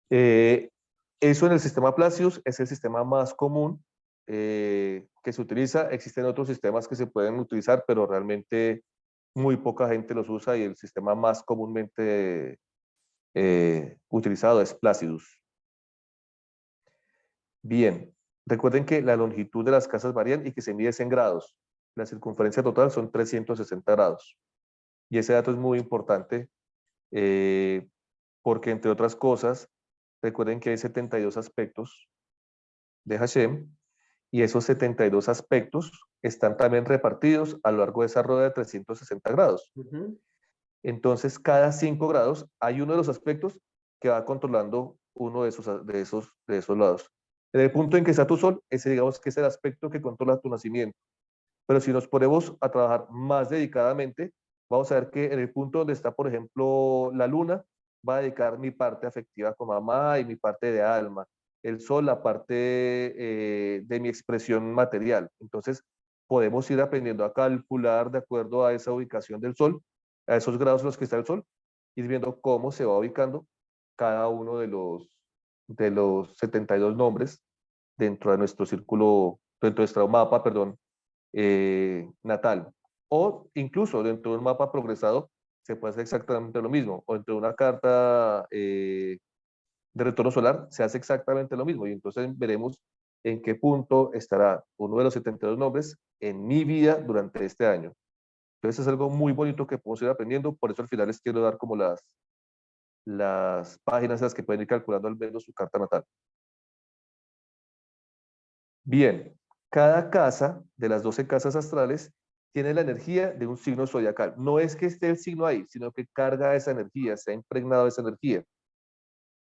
Eso en el sistema Placius es el sistema más común que se utiliza. Existen otros sistemas que se pueden utilizar, pero realmente muy poca gente los usa y el sistema más comúnmente utilizado es Placidus. Bien, recuerden que la longitud de las casas varían y que se mide en grados. La circunferencia total son 360 grados. Y ese dato es muy importante porque, entre otras cosas, recuerden que hay 72 aspectos de Hashem y esos 72 aspectos están también repartidos a lo largo de esa rueda de 360 grados. Entonces, cada 5 grados hay uno de los aspectos que va controlando uno de esos lados. En el punto en que está tu sol, ese digamos que es el aspecto que controla tu nacimiento. Pero si nos ponemos a trabajar más dedicadamente, vamos a ver que en el punto donde está, por ejemplo, la luna, va a dedicar mi parte afectiva con mamá y mi parte de alma. El sol, la parte de mi expresión material. Entonces, podemos ir aprendiendo a calcular de acuerdo a esa ubicación del sol, a esos grados en los que está el sol, ir viendo cómo se va ubicando cada uno de los 72 nombres dentro de nuestro círculo, dentro de nuestro mapa, perdón, natal. O incluso dentro de un mapa progresado se puede hacer exactamente lo mismo. O dentro de una carta de retorno solar se hace exactamente lo mismo. Y entonces veremos en qué punto estará uno de los 72 nombres en mi vida durante este año. Entonces es algo muy bonito que podemos ir aprendiendo. Por eso al final les quiero dar como las páginas en las que pueden ir calculando al menos su carta natal. Bien, cada casa de las 12 casas astrales tiene la energía de un signo zodiacal. No es que esté el signo ahí, sino que carga esa energía, se ha impregnado de esa energía.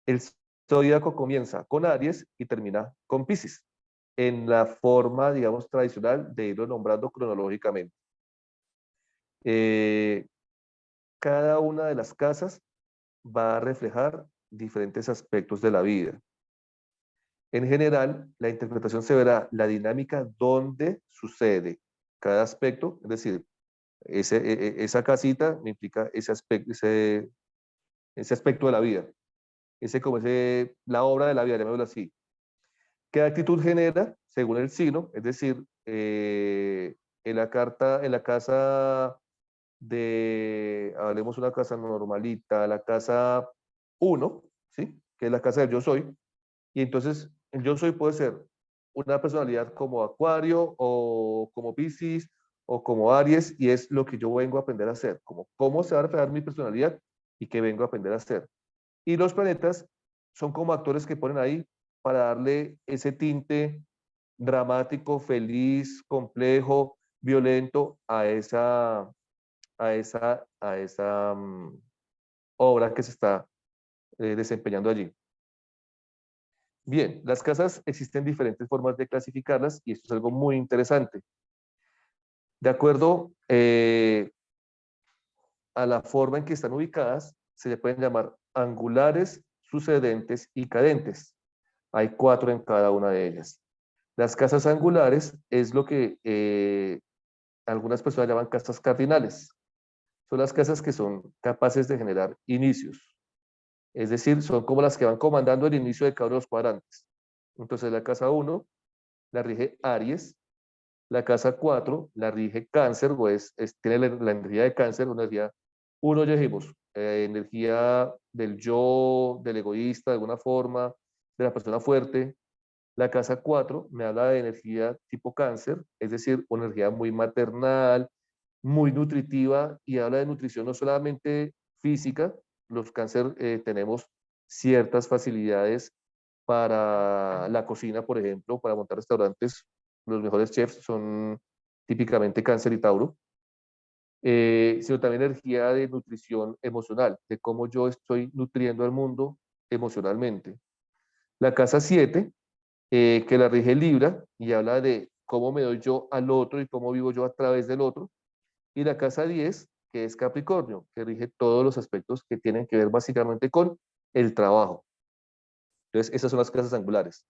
El zodiaco comienza con Aries y termina con Piscis, en la forma, digamos, tradicional de irlo nombrando cronológicamente. Cada una de las casas va a reflejar diferentes aspectos de la vida. En general, la interpretación se verá la dinámica donde sucede cada aspecto, es decir, esa casita me implica ese aspecto de la vida, la obra de la vida, llamémoslo así. ¿Qué actitud genera según el signo? Es decir, en la casa hablemos una casa normalita, la casa 1, ¿sí? Que es la casa del yo soy, y entonces el yo soy puede ser una personalidad como Acuario o como Piscis o como Aries, y es lo que yo vengo a aprender a hacer, como cómo se va a reflejar mi personalidad y qué vengo a aprender a hacer. Y los planetas son como actores que ponen ahí para darle ese tinte dramático, feliz, complejo, violento a esa obra que se está desempeñando allí. Bien, las casas existen diferentes formas de clasificarlas y esto es algo muy interesante. De acuerdo a la forma en que están ubicadas, se le pueden llamar angulares, sucedentes y cadentes. Hay 4 en cada una de ellas. Las casas angulares es lo que algunas personas llaman casas cardinales. Son las casas que son capaces de generar inicios. Es decir, son como las que van comandando el inicio de cada uno de los cuadrantes. Entonces la casa 1 la rige Aries, la casa 4 la rige Cáncer, o tiene la energía de Cáncer, una energía, uno ya dijimos, energía del yo, del egoísta de alguna forma, de la persona fuerte. La casa 4 me habla de energía tipo Cáncer, es decir, una energía muy maternal, muy nutritiva, y habla de nutrición no solamente física. Los Cáncer tenemos ciertas facilidades para la cocina, por ejemplo, para montar restaurantes. Los mejores chefs son típicamente Cáncer y Tauro, sino también energía de nutrición emocional, de cómo yo estoy nutriendo al mundo emocionalmente. La casa 7, que la rige Libra, y habla de cómo me doy yo al otro y cómo vivo yo a través del otro. Y la casa 10, que es Capricornio, que rige todos los aspectos que tienen que ver básicamente con el trabajo. Entonces, esas son las casas angulares.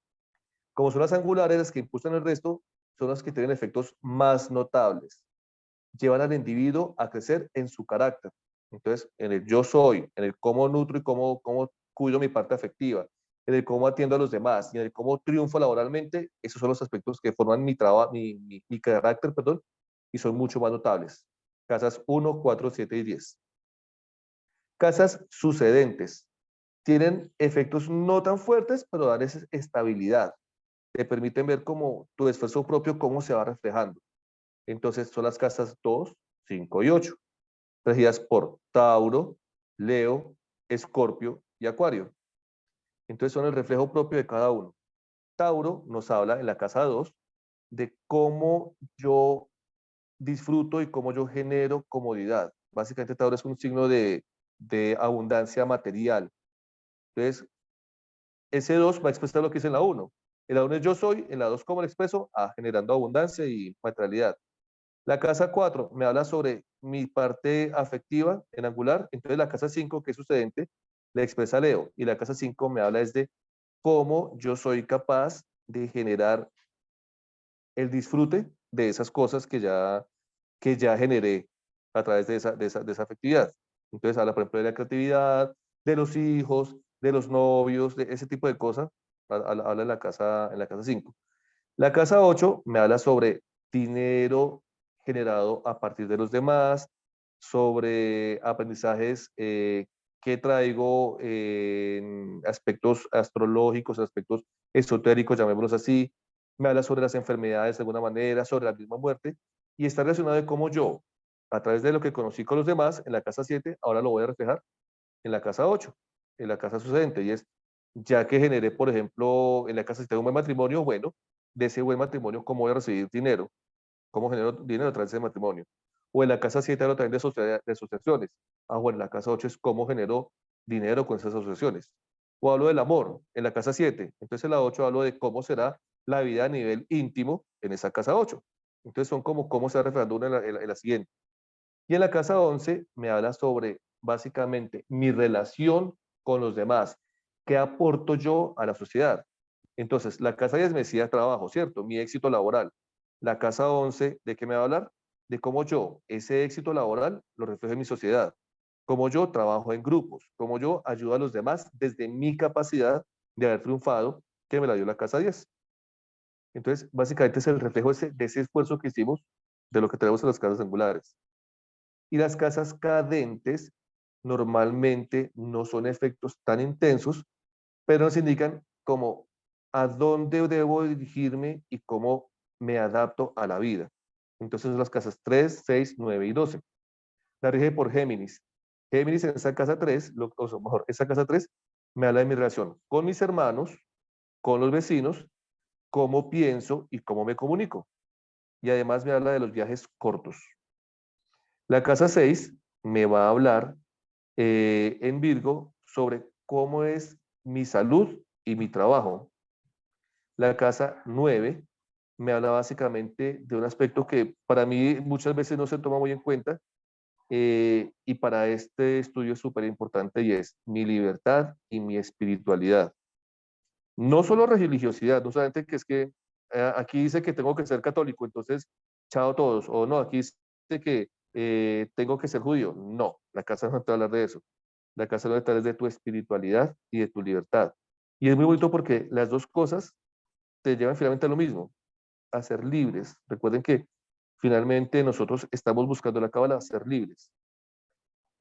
Como son las angulares las que impulsan el resto, son las que tienen efectos más notables. Llevan al individuo a crecer en su carácter. Entonces, en el yo soy, en el cómo nutro y cómo cuido mi parte afectiva, en el cómo atiendo a los demás y en el cómo triunfo laboralmente, esos son los aspectos que forman mi carácter, perdón, y son mucho más notables. Casas 1, 4, 7 y 10. Casas sucedentes. Tienen efectos no tan fuertes, pero dan esa estabilidad. te permiten ver cómo tu esfuerzo propio, cómo se va reflejando. Entonces son las casas 2, 5 y 8, regidas por Tauro, Leo, Escorpio y Acuario. Entonces son el reflejo propio de cada uno. Tauro nos habla en la casa 2 de cómo yo disfruto y cómo yo genero comodidad. Básicamente Tauro es un signo de abundancia material. Entonces, ese 2 va a expresar lo que dice en la 1. En la 1 es yo soy, en la 2 cómo lo expreso, generando abundancia y materialidad. La casa 4 me habla sobre mi parte afectiva en angular, entonces la casa 5, que es sucedente, le expresa Leo, y la casa 5 me habla es de cómo yo soy capaz de generar el disfrute de esas cosas que ya generé a través de esa afectividad. Entonces habla, por ejemplo, de la creatividad, de los hijos, de los novios, de ese tipo de cosas, habla en la casa 5. La casa 8 me habla sobre dinero generado a partir de los demás, sobre aprendizajes que traigo en aspectos astrológicos, aspectos esotéricos, llamémoslos así. Me habla sobre las enfermedades de alguna manera, sobre la misma muerte, y está relacionado de cómo yo, a través de lo que conocí con los demás en la casa 7, ahora lo voy a reflejar en la casa 8, en la casa sucedente, y es, ya que generé, por ejemplo, en la casa 7 un buen matrimonio, bueno, de ese buen matrimonio, ¿cómo voy a recibir dinero? ¿Cómo genero dinero a través de ese matrimonio? O en la casa 7 hablo también de asociaciones. Bueno, en la casa 8 es cómo genero dinero con esas asociaciones. O hablo del amor en la casa 7. Entonces en la 8 hablo de cómo será la vida a nivel íntimo en esa casa 8. Entonces son como cómo se va reflejando una en la siguiente. Y en la casa 11 me habla sobre básicamente mi relación con los demás. ¿Qué aporto yo a la sociedad? Entonces, la casa 10 me decía trabajo, ¿cierto? Mi éxito laboral. La casa 11, ¿de qué me va a hablar? De cómo yo, ese éxito laboral, lo reflejo en mi sociedad. Cómo yo trabajo en grupos, cómo yo ayudo a los demás desde mi capacidad de haber triunfado, que me la dio la casa 10. Entonces, básicamente es el reflejo de ese esfuerzo que hicimos de lo que tenemos en las casas angulares. Y las casas cadentes normalmente no son efectos tan intensos, pero nos indican como a dónde debo dirigirme y cómo me adapto a la vida. Entonces son las casas 3, 6, 9 y 12. La rige por Géminis. Géminis en esa casa 3, o mejor, esa casa 3 me habla de mi relación con mis hermanos, con los vecinos, cómo pienso y cómo me comunico. Y además me habla de los viajes cortos. La casa 6 me va a hablar en Virgo sobre cómo es mi salud y mi trabajo. La casa 9 me habla básicamente de un aspecto que para mí muchas veces no se toma muy en cuenta y para este estudio es súper importante y es mi libertad y mi espiritualidad. No solo religiosidad, no solamente que es que aquí dice que tengo que ser católico, entonces chao todos, o no, aquí dice que tengo que ser judío. No, la casa no te va a hablar de eso. La casa no te habla de tu espiritualidad y de tu libertad. Y es muy bonito porque las dos cosas te llevan finalmente a lo mismo, a ser libres. Recuerden que finalmente nosotros estamos buscando la cábala, ser libres.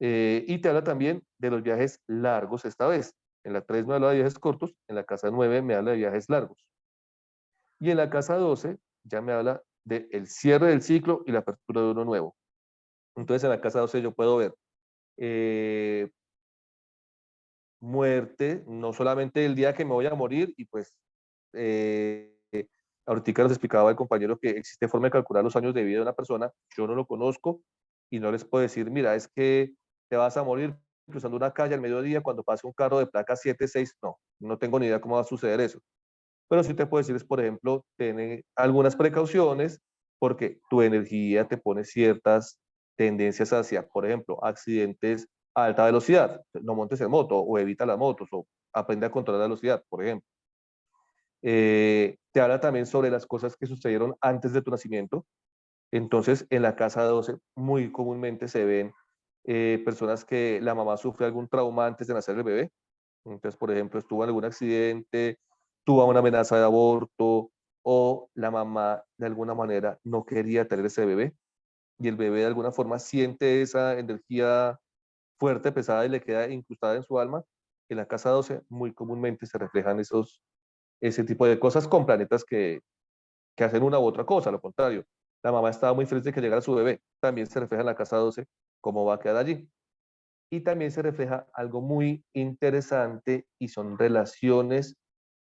Y te habla también de los viajes largos esta vez. En la 3 me habla de viajes cortos, en la casa 9 me habla de viajes largos. Y en la casa 12 ya me habla del cierre del ciclo y la apertura de uno nuevo. Entonces en la casa 12 yo puedo ver muerte, no solamente el día que me voy a morir, y pues ahorita nos explicaba el compañero que existe forma de calcular los años de vida de una persona, yo no lo conozco y no les puedo decir, mira, es que te vas a morir cruzando una calle al mediodía cuando pase un carro de placa 76, no tengo ni idea cómo va a suceder eso. Pero sí te puedo decir, es, por ejemplo, tener algunas precauciones porque tu energía te pone ciertas tendencias hacia, por ejemplo, accidentes a alta velocidad. No montes en moto o evita las motos o aprende a controlar la velocidad, por ejemplo. Te habla también sobre las cosas que sucedieron antes de tu nacimiento. Entonces, en la casa 12 muy comúnmente se ven personas que la mamá sufre algún trauma antes de nacer el bebé. Entonces, por ejemplo, estuvo en algún accidente, tuvo una amenaza de aborto o la mamá de alguna manera no quería tener ese bebé y el bebé de alguna forma siente esa energía fuerte, pesada y le queda incrustada en su alma. En la casa 12 muy comúnmente se reflejan ese tipo de cosas con planetas que hacen una u otra cosa, a lo contrario. La mamá estaba muy feliz de que llegara su bebé. También se refleja en la casa 12 cómo va a quedar allí. Y también se refleja algo muy interesante y son relaciones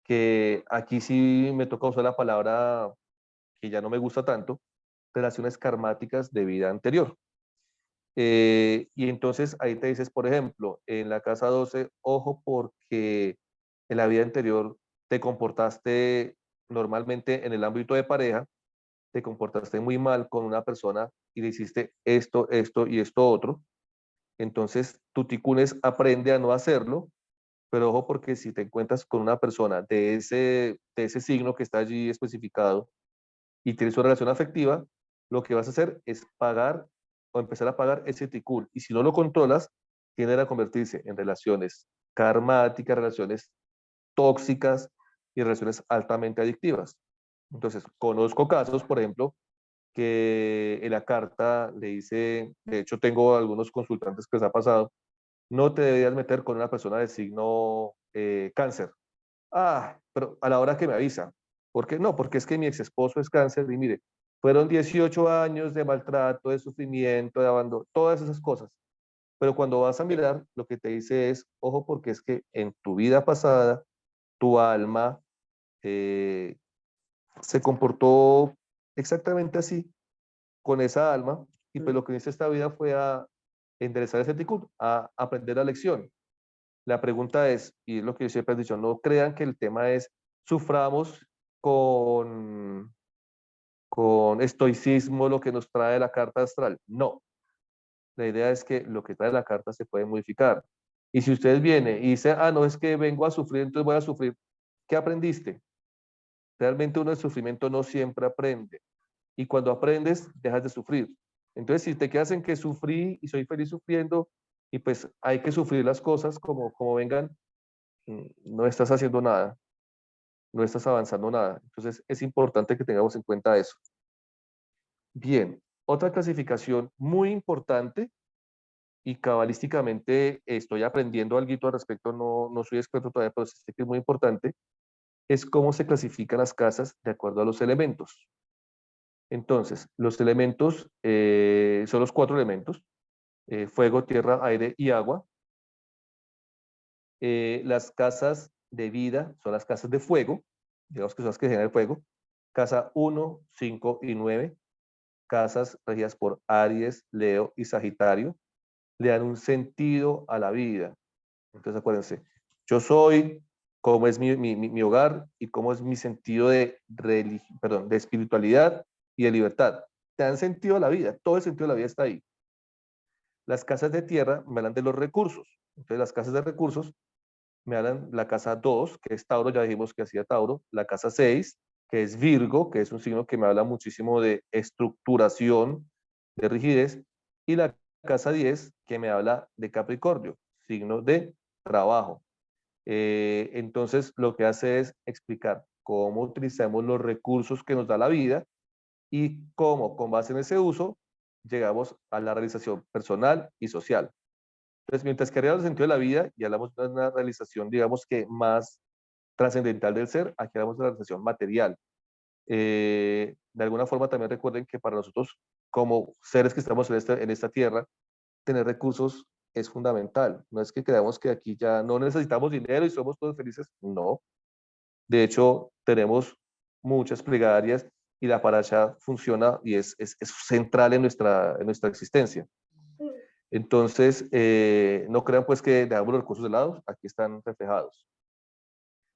que aquí sí me toca usar la palabra que ya no me gusta tanto, relaciones karmáticas de vida anterior. Y entonces ahí te dices, por ejemplo, en la casa 12, ojo porque en la vida anterior te comportaste normalmente en el ámbito de pareja, te comportaste muy mal con una persona y le hiciste esto, esto y esto otro. Entonces tu ticunes aprende a no hacerlo, pero ojo porque si te encuentras con una persona de ese signo que está allí especificado y tienes una relación afectiva, lo que vas a hacer es pagar o empezar a pagar ese ticún. Y si no lo controlas, tienden a convertirse en relaciones karmáticas, relaciones tóxicas y relaciones altamente adictivas. Entonces, conozco casos, por ejemplo, que en la carta le dice, de hecho tengo algunos consultantes que les ha pasado, no te deberías meter con una persona de signo cáncer. Ah, pero a la hora que me avisa. ¿Por qué? No, porque es que mi ex esposo es cáncer y mire, fueron 18 años de maltrato, de sufrimiento, de abandono, todas esas cosas. Pero cuando vas a mirar, lo que te dice es, ojo, porque es que en tu vida pasada, tu alma eh, se comportó exactamente así con esa alma y pues lo que hice esta vida fue a enderezar ese ticut, a aprender la lección. La pregunta es, y es lo que yo siempre he dicho, no crean que el tema es suframos con, con estoicismo lo que nos trae la carta astral. No, la idea es que lo que trae la carta se puede modificar. Y si usted viene y dice, ah, no, es que vengo a sufrir, entonces voy a sufrir, ¿qué aprendiste? Realmente uno de sufrimiento no siempre aprende. Y cuando aprendes, dejas de sufrir. Entonces, si te quedas en que sufrí y soy feliz sufriendo, y pues hay que sufrir las cosas como vengan, no estás haciendo nada, no estás avanzando nada. Entonces, es importante que tengamos en cuenta eso. Bien, otra clasificación muy importante y cabalísticamente estoy aprendiendo algo al respecto, no soy experto todavía, pero sé que es muy importante, es cómo se clasifican las casas de acuerdo a los elementos. Entonces, los elementos son los 4 elementos, fuego, tierra, aire y agua. Las casas de vida son las casas de fuego, digamos que son las que generan el fuego. Casa 1, 5 y 9, casas regidas por Aries, Leo y Sagitario, le dan un sentido a la vida. Entonces acuérdense, yo soy, cómo es mi hogar y cómo es mi sentido de, de espiritualidad y de libertad. Te dan sentido a la vida, todo el sentido de la vida está ahí. Las casas de tierra me hablan de los recursos. Entonces las casas de recursos me hablan la casa 2, que es Tauro, ya dijimos que hacía Tauro, la casa 6, que es Virgo, que es un signo que me habla muchísimo de estructuración, de rigidez, y la casa 10, que me habla de Capricornio, signo de trabajo. Entonces, lo que hace es explicar cómo utilizamos los recursos que nos da la vida y cómo, con base en ese uso, llegamos a la realización personal y social. Entonces, mientras que hablamos del sentido de la vida y hablamos de una realización, digamos que más trascendental del ser, aquí hablamos de la realización material. De alguna forma también recuerden que para nosotros, como seres que estamos en esta tierra, tener recursos es fundamental. No es que creamos que aquí ya no necesitamos dinero y somos todos felices. No. De hecho, tenemos muchas plegarias y la paracha funciona y es central en nuestra existencia. Entonces, no crean pues que dejamos los recursos de lado, aquí están reflejados.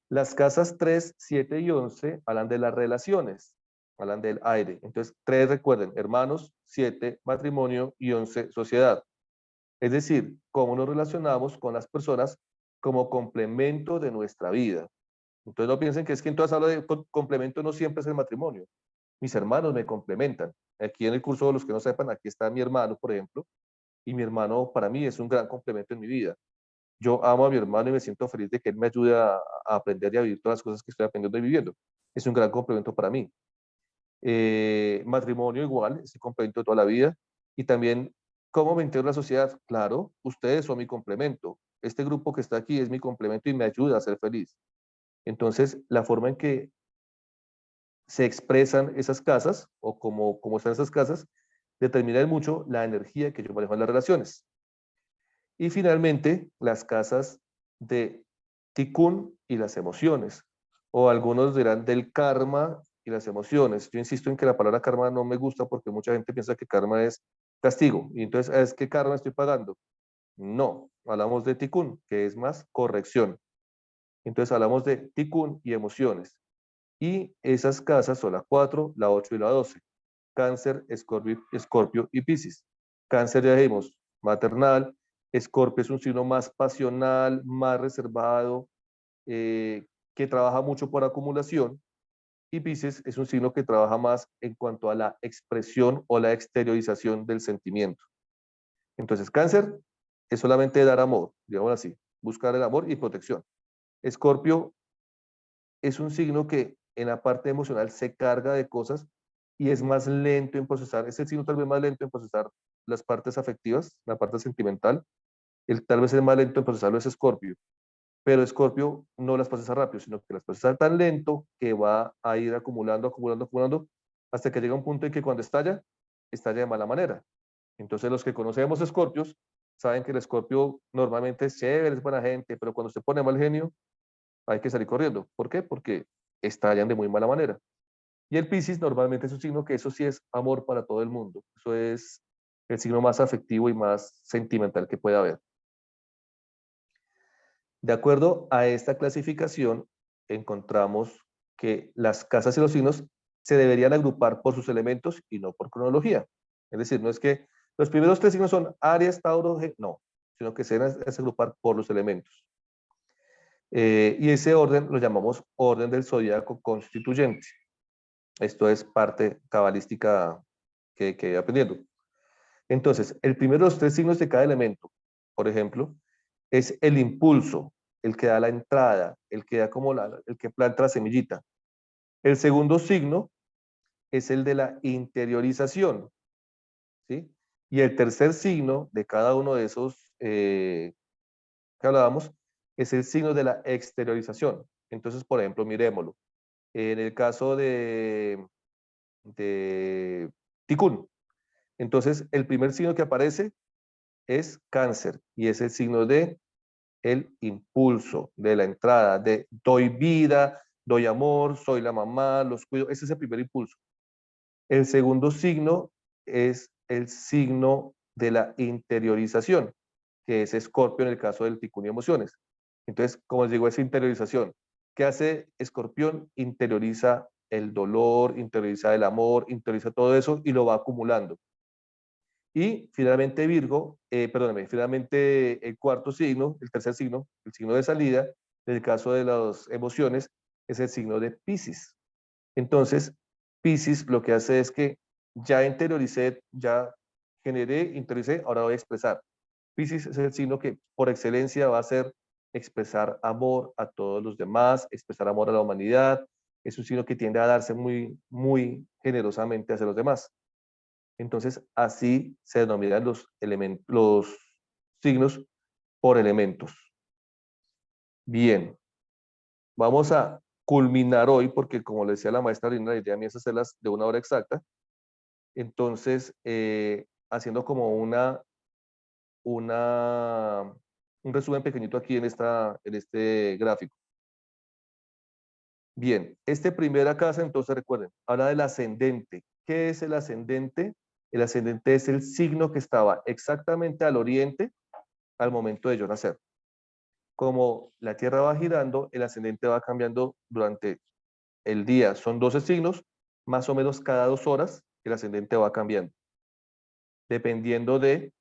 Las casas 3, 7 y 11 hablan de las relaciones, hablan del aire. Entonces, 3 recuerden, hermanos, 7 matrimonio y 11 sociedad. Es decir, cómo nos relacionamos con las personas como complemento de nuestra vida. Entonces no piensen que es que entonces hablo de complemento, no siempre es el matrimonio. Mis hermanos me complementan. Aquí en el curso, de los que no sepan, aquí está mi hermano, por ejemplo, y mi hermano para mí es un gran complemento en mi vida. Yo amo a mi hermano y me siento feliz de que él me ayude a aprender y a vivir todas las cosas que estoy aprendiendo y viviendo. Es un gran complemento para mí. Matrimonio igual, es el complemento de toda la vida. Y también, ¿cómo me integro en la sociedad? Claro, ustedes son mi complemento. Este grupo que está aquí es mi complemento y me ayuda a ser feliz. Entonces, la forma en que se expresan esas casas, o como están esas casas, determina mucho la energía que yo manejo en las relaciones. Y finalmente, las casas de Tikkun y las emociones, o algunos dirán del karma y las emociones. Yo insisto en que la palabra karma no me gusta porque mucha gente piensa que karma es castigo, y entonces, ¿es qué karma estoy pagando? No, hablamos de Tikkun, que es más corrección. Entonces hablamos de Tikkun y emociones. Y esas casas son la 4, la 8 y la 12. Cáncer, Escorpio y Piscis. Cáncer ya dijimos, maternal. Escorpio es un signo más pasional, más reservado, que trabaja mucho por acumulación. Y Piscis es un signo que trabaja más en cuanto a la expresión o la exteriorización del sentimiento. Entonces, Cáncer es solamente dar amor, digamos así, buscar el amor y protección. Escorpio es un signo que en la parte emocional se carga de cosas y es más lento en procesar, es el signo tal vez más lento en procesar las partes afectivas, la parte sentimental, tal vez el más lento en procesarlo es Escorpio, pero Escorpio no las procesa rápido, sino que las procesa tan lento que va a ir acumulando, acumulando, acumulando, hasta que llega un punto en que cuando estalla de mala manera. Entonces los que conocemos Escorpios saben que el Escorpio normalmente es chévere, es buena gente, pero cuando se pone mal genio, hay que salir corriendo. ¿Por qué? Porque estallan de muy mala manera. Y el Piscis normalmente es un signo que eso sí es amor para todo el mundo. Eso es el signo más afectivo y más sentimental que puede haber. De acuerdo a esta clasificación, encontramos que las casas y los signos se deberían agrupar por sus elementos y no por cronología. Es decir, no es que los primeros 3 signos son Aries, Tauro, no, sino que se deben agrupar por los elementos. Y ese orden lo llamamos orden del zodiaco constituyente. Esto es parte cabalística que aprendiendo. Entonces, el primero de los 3 signos de cada elemento, por ejemplo, es el impulso, el que da la entrada, el que da como el que planta la semillita. El segundo signo es el de la interiorización, ¿sí? Y el tercer signo de cada uno de esos que hablábamos es el signo de la exteriorización. Entonces, por ejemplo, miremoslo. En el caso de Tikkun, entonces el primer signo que aparece es Cáncer y es el signo de el impulso, de la entrada, de doy vida, doy amor, soy la mamá, los cuido. Ese es el primer impulso. El segundo signo es el signo de la interiorización, que es Escorpio en el caso del Tikkun y emociones. Entonces, como les digo, esa interiorización. ¿Qué hace Escorpión? Interioriza el dolor, interioriza el amor, interioriza todo eso y lo va acumulando. Y finalmente Virgo, finalmente el cuarto signo, el tercer signo, el signo de salida, en el caso de las emociones, es el signo de Piscis. Entonces, Piscis lo que hace es que ya interioricé, ya generé, interioricé, ahora voy a expresar. Piscis es el signo que por excelencia va a ser expresar amor a todos los demás, expresar amor a la humanidad. Es un signo que tiende a darse muy, muy generosamente hacia los demás. Entonces, así se denominan los signos por elementos. Bien, vamos a culminar hoy, porque como le decía la maestra Lina, la idea mía es hacerlas de una hora exacta. Entonces, haciendo como un resumen pequeñito aquí en este gráfico. Bien, primera casa, entonces recuerden, habla del ascendente. ¿Qué es el ascendente? El ascendente es el signo que estaba exactamente al oriente al momento de yo nacer. Como la Tierra va girando, el ascendente va cambiando durante el día. Son 12 signos, más o menos cada 2 horas el ascendente va cambiando, dependiendo de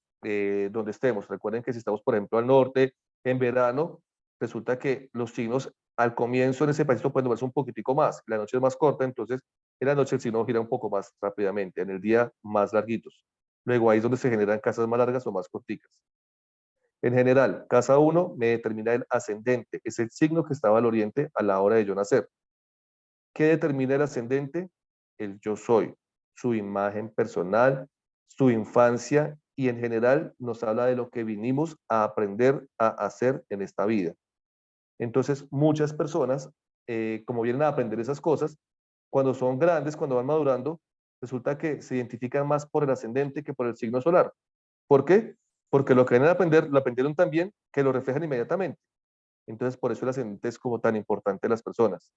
donde estemos. Recuerden que si estamos, por ejemplo, al norte, en verano, resulta que los signos al comienzo en ese país pueden moverse un poquitico más. La noche es más corta, entonces en la noche el signo gira un poco más rápidamente, en el día más larguitos. Luego ahí es donde se generan casas más largas o más corticas. En general, casa 1 me determina el ascendente, es el signo que estaba al oriente a la hora de yo nacer. ¿Qué determina el ascendente? El yo soy, su imagen personal, su infancia y en general nos habla de lo que vinimos a aprender a hacer en esta vida. Entonces, muchas personas como vienen a aprender esas cosas, cuando son grandes, cuando van madurando, resulta que se identifican más por el ascendente que por el signo solar. ¿Por qué? Porque lo que vienen a aprender, lo aprendieron tan bien que lo reflejan inmediatamente. Entonces, por eso el ascendente es como tan importante en las personas.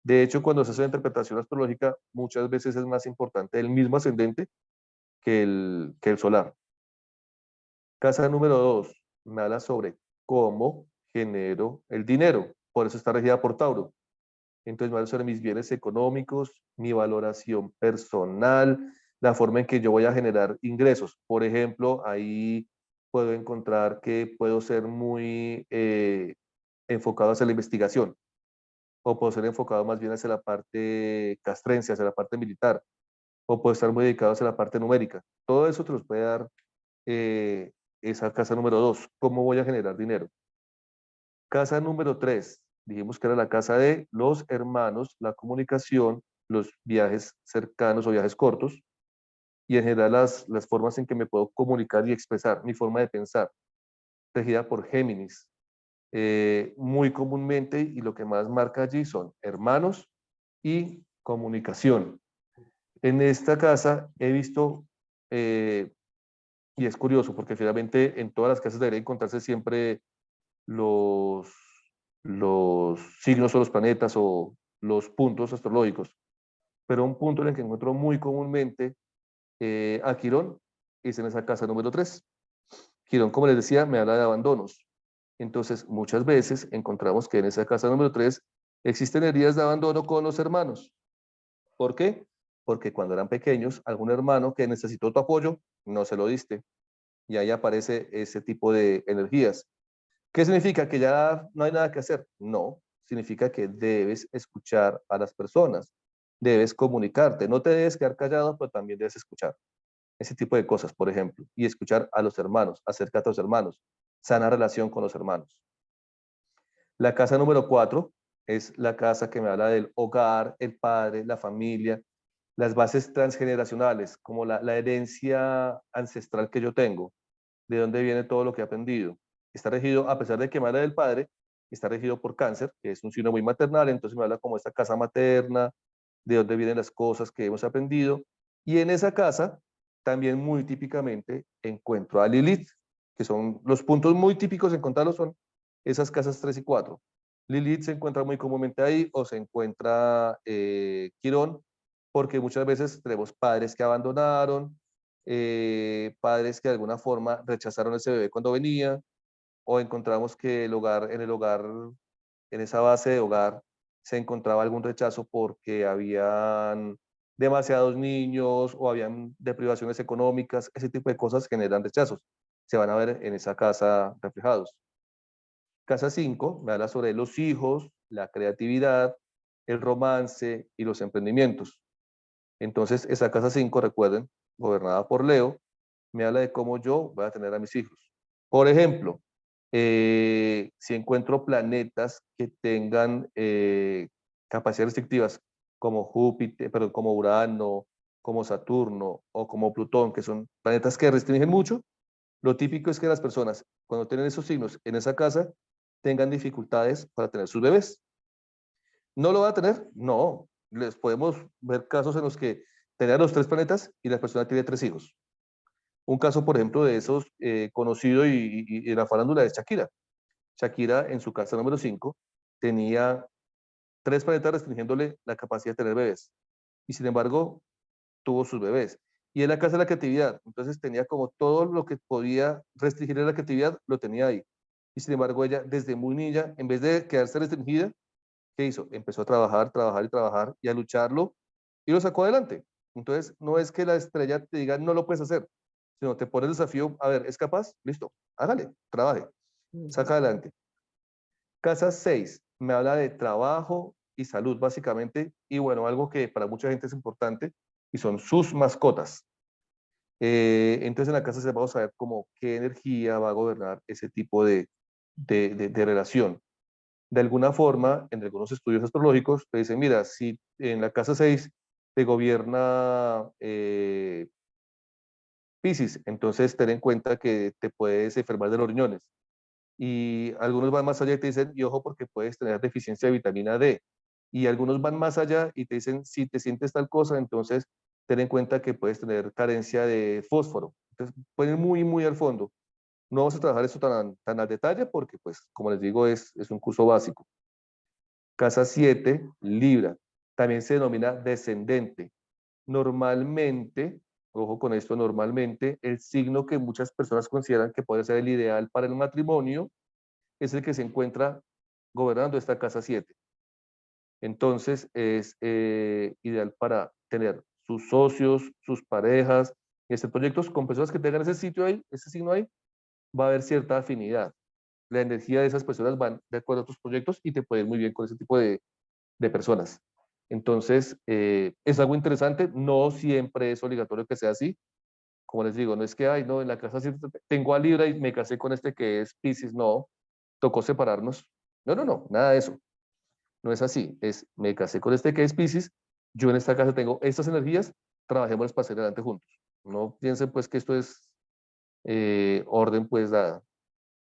De hecho, cuando se hace una interpretación astrológica, muchas veces es más importante el mismo ascendente que el solar. Casa número 2 me habla sobre cómo genero el dinero. Por eso está regida por Tauro. Entonces me habla sobre mis bienes económicos, mi valoración personal, la forma en que yo voy a generar ingresos. Por ejemplo, ahí puedo encontrar que puedo ser muy enfocado hacia la investigación o puedo ser enfocado más bien hacia la parte castrense, hacia la parte militar, o puedo estar muy dedicado hacia la parte numérica. Todo eso te los puede dar eh, esa casa número 2. ¿Cómo voy a generar dinero? Casa número 3. Dijimos que era la casa de los hermanos, la comunicación, los viajes cercanos o viajes cortos, y en general las formas en que me puedo comunicar y expresar, mi forma de pensar, regida por Géminis. Muy comúnmente, y lo que más marca allí son hermanos y comunicación. En esta casa he visto, y es curioso, porque finalmente en todas las casas debería encontrarse siempre los, los signos o los planetas o los puntos astrológicos, pero un punto en el que encuentro muy comúnmente a Quirón es en esa casa número 3. Quirón, como les decía, me habla de abandonos. Entonces, muchas veces encontramos que en esa casa número 3 existen heridas de abandono con los hermanos. ¿Por qué? Porque cuando eran pequeños, algún hermano que necesitó tu apoyo, no se lo diste. Y ahí aparece ese tipo de energías. ¿Qué significa? ¿Que ya no hay nada que hacer? No, significa que debes escuchar a las personas, debes comunicarte, no te debes quedar callado, pero también debes escuchar. Ese tipo de cosas, por ejemplo, y escuchar a los hermanos, acércate a los hermanos, sana relación con los hermanos. La casa número 4 es la casa que me habla del hogar, el padre, la familia, las bases transgeneracionales, como la herencia ancestral que yo tengo, de dónde viene todo lo que he aprendido. Está regido, a pesar de que me habla del padre, está regido por cáncer, que es un signo muy maternal, entonces me habla como esta casa materna, de dónde vienen las cosas que hemos aprendido. Y en esa casa también muy típicamente encuentro a Lilith, que son los puntos muy típicos en encontrarlos son esas casas 3 y 4. Lilith se encuentra muy comúnmente ahí o se encuentra Quirón, porque muchas veces tenemos padres que abandonaron, padres que de alguna forma rechazaron a ese bebé cuando venía, o encontramos que en el hogar, en esa base de hogar, se encontraba algún rechazo porque habían demasiados niños o habían deprivaciones económicas, ese tipo de cosas generan rechazos. Se van a ver en esa casa reflejados. Casa 5 me habla sobre los hijos, la creatividad, el romance y los emprendimientos. Entonces, esa casa 5, recuerden, gobernada por Leo, me habla de cómo yo voy a tener a mis hijos. Por ejemplo, si encuentro planetas que tengan capacidades restrictivas como Júpiter, perdón, como Urano, como Saturno o como Plutón, que son planetas que restringen mucho, lo típico es que las personas, cuando tienen esos signos en esa casa, tengan dificultades para tener sus bebés. ¿No lo va a tener? No. Les podemos ver casos en los que tenían los 3 planetas y la persona tiene 3 hijos. Un caso, por ejemplo, de esos conocido y en la farándula es Shakira. Shakira, en su casa número 5, tenía 3 planetas restringiéndole la capacidad de tener bebés. Y sin embargo, tuvo sus bebés. Y en la casa de la creatividad, entonces tenía como todo lo que podía restringir la creatividad, lo tenía ahí. Y sin embargo, ella desde muy niña, en vez de quedarse restringida, ¿qué hizo? Empezó a trabajar, trabajar y trabajar y a lucharlo y lo sacó adelante. Entonces, no es que la estrella te diga no lo puedes hacer, sino te pone el desafío, a ver, ¿es capaz? Listo, hágale, trabaje, saca adelante. Casa 6, me habla de trabajo y salud, básicamente, y bueno, algo que para mucha gente es importante, y son sus mascotas. Entonces, en la casa 6 vamos a ver como qué energía va a gobernar ese tipo de relación. De alguna forma, en algunos estudios astrológicos, te dicen, mira, si en la casa 6 te gobierna Piscis, entonces ten en cuenta que te puedes enfermar de los riñones. Y algunos van más allá y te dicen, y ojo porque puedes tener deficiencia de vitamina D. Y algunos van más allá y te dicen, si te sientes tal cosa, entonces ten en cuenta que puedes tener carencia de fósforo. Entonces, pueden ir muy, muy al fondo. No vamos a trabajar esto tan al detalle porque, pues, como les digo, es un curso básico. Casa 7, Libra. También se denomina descendente. Normalmente, ojo con esto, normalmente el signo que muchas personas consideran que puede ser el ideal para el matrimonio es el que se encuentra gobernando esta casa 7. Entonces es ideal para tener sus socios, sus parejas, proyectos con personas que tengan ese sitio ahí, ese signo ahí, va a haber cierta afinidad. La energía de esas personas van de acuerdo a tus proyectos y te puede ir muy bien con ese tipo de personas. Entonces, es algo interesante, no siempre es obligatorio que sea así. Como les digo, no es que, ay, no, en la casa sí tengo a Libra y me casé con este que es Piscis, no, tocó separarnos. No, no, no, nada de eso. No es así, es me casé con este que es Piscis, yo en esta casa tengo estas energías, trabajemos para hacer adelante juntos. No piensen pues que esto es orden pues dada.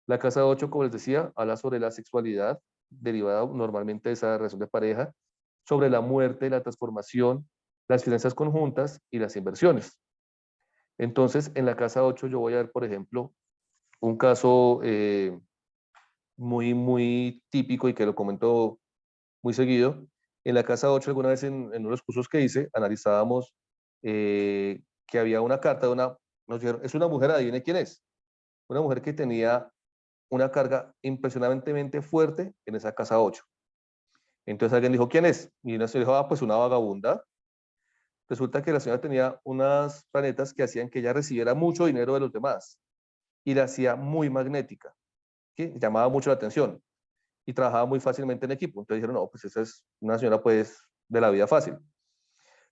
La casa 8, como les decía, habla sobre la sexualidad derivada normalmente de esa relación de pareja, sobre la muerte, la transformación, las finanzas conjuntas y las inversiones. Entonces, en la casa 8 yo voy a ver, por ejemplo, un caso muy, muy típico y que lo comento muy seguido. En la casa 8, alguna vez en uno de los cursos que hice, analizábamos que había una carta de una, nos dijeron, es una mujer, adivine quién es. Una mujer que tenía una carga impresionantemente fuerte en esa casa 8. Entonces alguien dijo, ¿quién es? Y una señora dijo, ah, pues una vagabunda. Resulta que la señora tenía unos planetas que hacían que ella recibiera mucho dinero de los demás y la hacía muy magnética, ¿sí? Llamaba mucho la atención y trabajaba muy fácilmente en equipo. Entonces dijeron, no, pues esa es una señora pues de la vida fácil.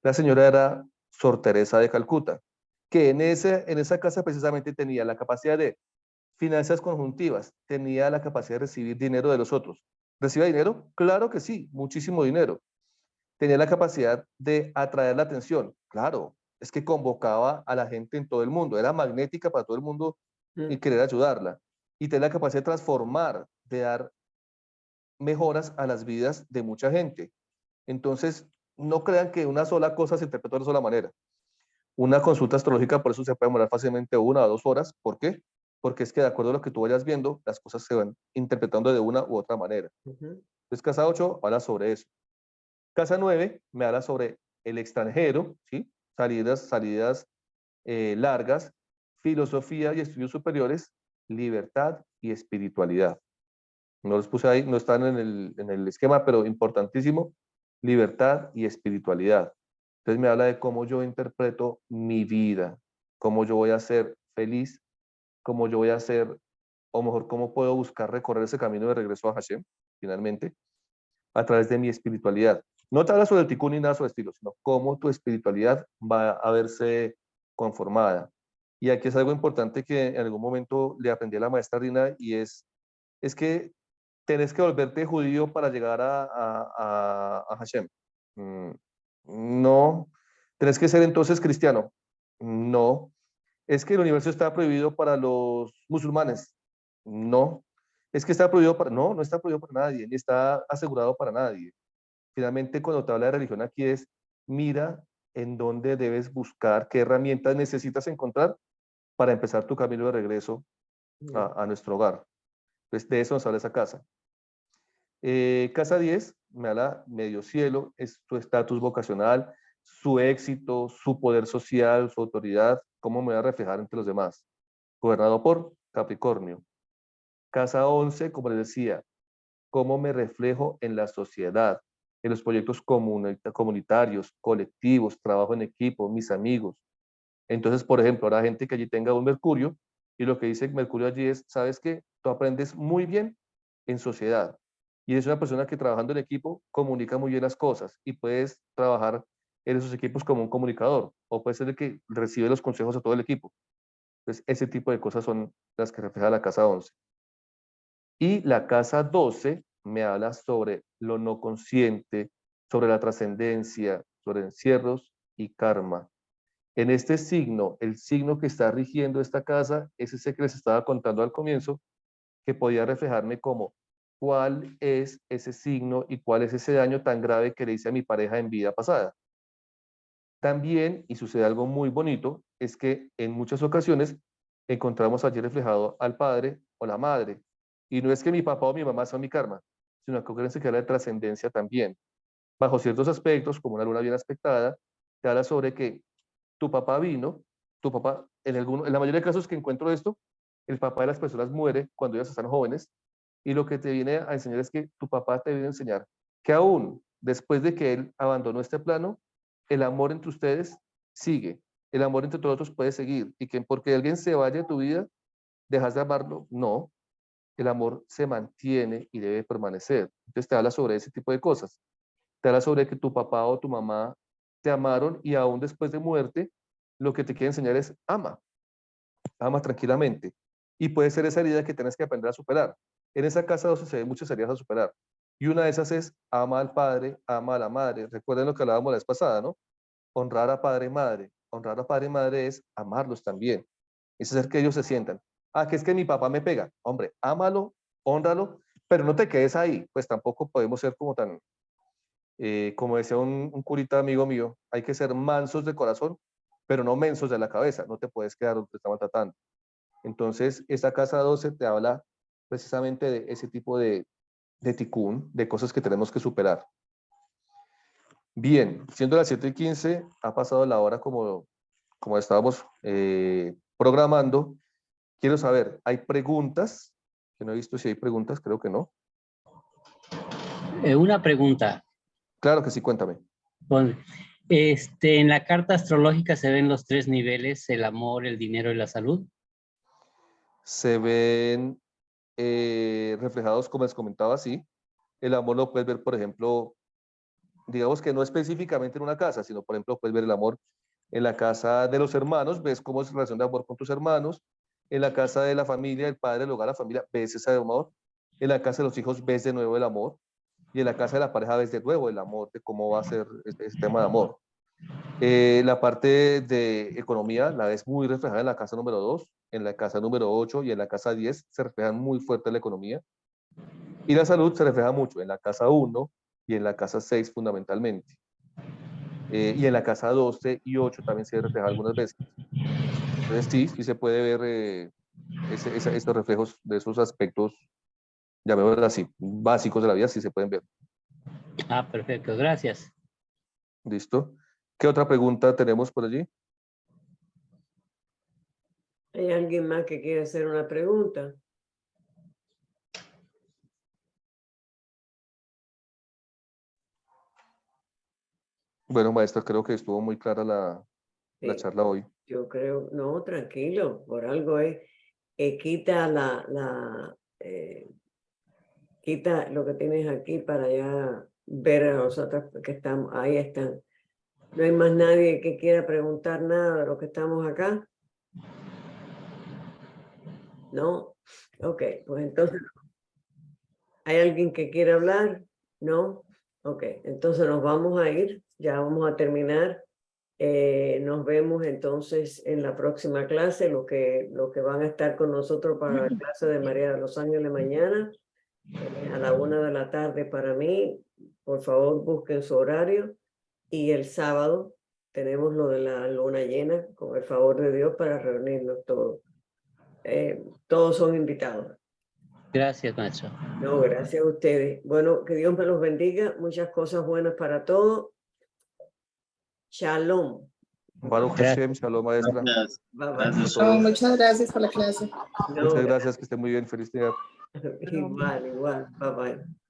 La señora era Sor Teresa de Calcuta, que en esa casa precisamente tenía la capacidad de finanzas conjuntivas, tenía la capacidad de recibir dinero de los otros. ¿Recibía dinero? Claro que sí, muchísimo dinero. Tenía la capacidad de atraer la atención. Claro, es que convocaba a la gente en todo el mundo, era magnética para todo el mundo y querer ayudarla. Y tenía la capacidad de transformar, de dar mejoras a las vidas de mucha gente. Entonces, no crean que una sola cosa se interpreta de una sola manera. Una consulta astrológica, por eso se puede demorar fácilmente 1 o 2 horas. ¿Por qué? Porque es que de acuerdo a lo que tú vayas viendo, las cosas se van interpretando de una u otra manera. Entonces, casa 8 habla sobre eso. Casa 9 me habla sobre el extranjero, ¿sí? Salidas largas, filosofía y estudios superiores, libertad y espiritualidad. No los puse ahí, no están en el esquema, pero importantísimo, libertad y espiritualidad. Entonces me habla de cómo yo interpreto mi vida, cómo yo voy a ser feliz, cómo yo voy a ser, o mejor, cómo puedo buscar recorrer ese camino de regreso a Hashem, finalmente, a través de mi espiritualidad. No te habla sobre el tikkun ni nada sobre estilo, sino cómo tu espiritualidad va a verse conformada. Y aquí es algo importante que en algún momento le aprendí a la maestra Rina y es que tenés que volverte judío para llegar a Hashem. No. ¿Tenés que ser entonces cristiano? No. ¿Es que el universo está prohibido para los musulmanes? No. ¿Es que está prohibido para...? No, no está prohibido para nadie, ni está asegurado para nadie. Finalmente, cuando te habla de religión aquí es, mira en dónde debes buscar, qué herramientas necesitas encontrar para empezar tu camino de regreso a nuestro hogar. Entonces, de eso nos habla esa casa. Casa 10 me habla medio cielo, es su estatus vocacional, su éxito, su poder social, su autoridad, cómo me voy a reflejar entre los demás. Gobernado por Capricornio. Casa 11, como les decía, cómo me reflejo en la sociedad, en los proyectos comunitarios, colectivos, trabajo en equipo, mis amigos. Entonces, por ejemplo, habrá gente que allí tenga un Mercurio y lo que dice Mercurio allí es, ¿sabes qué? Tú aprendes muy bien en sociedad y eres una persona que trabajando en equipo comunica muy bien las cosas y puedes trabajar en esos equipos como un comunicador o puedes ser el que recibe los consejos a todo el equipo. Entonces, ese tipo de cosas son las que refleja la casa 11. Y la casa 12 me habla sobre lo no consciente, sobre la trascendencia, sobre encierros y karma. En este signo, el signo que está rigiendo esta casa es ese que les estaba contando al comienzo, que podía reflejarme como cuál es ese signo y cuál es ese daño tan grave que le hice a mi pareja en vida pasada. También, y sucede algo muy bonito, es que en muchas ocasiones encontramos allí reflejado al padre o la madre. Y no es que mi papá o mi mamá son mi karma, sino que acuérdense que habla de trascendencia también. Bajo ciertos aspectos, como una luna bien aspectada, te habla sobre que tu papá vino, tu papá, en la mayoría de casos que encuentro esto, el papá de las personas muere cuando ellas están jóvenes, y lo que te viene a enseñar es que tu papá te viene a enseñar que aún después de que él abandonó este plano, el amor entre ustedes sigue, el amor entre todos otros puede seguir, y que porque alguien se vaya de tu vida, dejas de amarlo, no, el amor se mantiene y debe permanecer. Entonces te habla sobre ese tipo de cosas, te habla sobre que tu papá o tu mamá te amaron y aún después de muerte, lo que te quiere enseñar es ama tranquilamente. Y puede ser esa herida que tienes que aprender a superar. En esa casa 12 se ven muchas heridas a superar. Y una de esas es ama al padre, ama a la madre. Recuerden lo que hablábamos la vez pasada, ¿no? Honrar a padre y madre. Honrar a padre y madre es amarlos también. Es hacer que ellos se sientan. Ah, que es que mi papá me pega. Hombre, ámalo, hónralo, pero no te quedes ahí. Pues tampoco podemos ser como tan, como decía un curita amigo mío, hay que ser mansos de corazón, pero no mensos de la cabeza. No te puedes quedar donde te está maltratando. Entonces, esta casa 12 te habla precisamente de ese tipo de ticún, de cosas que tenemos que superar. Bien, siendo las 7:15, ha pasado la hora como estábamos programando. Quiero saber, ¿hay preguntas? Que no he visto si hay preguntas, creo que no. Una pregunta. Claro que sí, cuéntame. Bueno, en la carta astrológica se ven los 3 niveles, el amor, el dinero y la salud. Se ven reflejados, como les comentaba, sí. El amor lo puedes ver, por ejemplo, digamos que no específicamente en una casa, sino, por ejemplo, puedes ver el amor en la casa de los hermanos, ves cómo es la relación de amor con tus hermanos. En la casa de la familia, el padre, el hogar, la familia, ves ese amor. En la casa de los hijos ves de nuevo el amor. Y en la casa de la pareja ves de nuevo el amor, de cómo va a ser este tema de amor. La parte de economía la ves muy reflejada en la casa número 2, en la casa número 8 y en la casa 10 se refleja muy fuerte la economía. Y la salud se refleja mucho en la casa 1 y en la casa 6 fundamentalmente. Y en la casa 12 y 8 también se refleja algunas veces. Entonces sí se puede ver estos reflejos de esos aspectos, llamémoslo así, básicos de la vida, sí se pueden ver. Ah, perfecto, gracias. ¿Listo? ¿Qué otra pregunta tenemos por allí? ¿Hay alguien más que quiere hacer una pregunta? Bueno, maestra, creo que estuvo muy clara la charla hoy. Yo creo, no, tranquilo, por algo es, quita quita lo que tienes aquí para ya ver a nosotros que estamos, ahí están. No hay más nadie que quiera preguntar nada de lo que estamos acá. ¿No? Ok, pues entonces, ¿hay alguien que quiera hablar? ¿No? Ok, entonces nos vamos a ir, ya vamos a terminar. Nos vemos entonces en la próxima clase, lo que van a estar con nosotros para la clase de María de los Ángeles mañana, a la 1 de la tarde para mí. Por favor, busquen su horario. Y el sábado tenemos lo de la luna llena, con el favor de Dios, para reunirnos todos. Todos son invitados. Gracias, maestro. No, gracias a ustedes. Bueno, que Dios me los bendiga. Muchas cosas buenas para todos. Shalom. Baruch Hashem, shalom, maestra. Gracias. Bye, bye. Gracias. Muchas gracias por la clase. No, Muchas gracias, que esté muy bien. Feliz día. igual. Bye bye.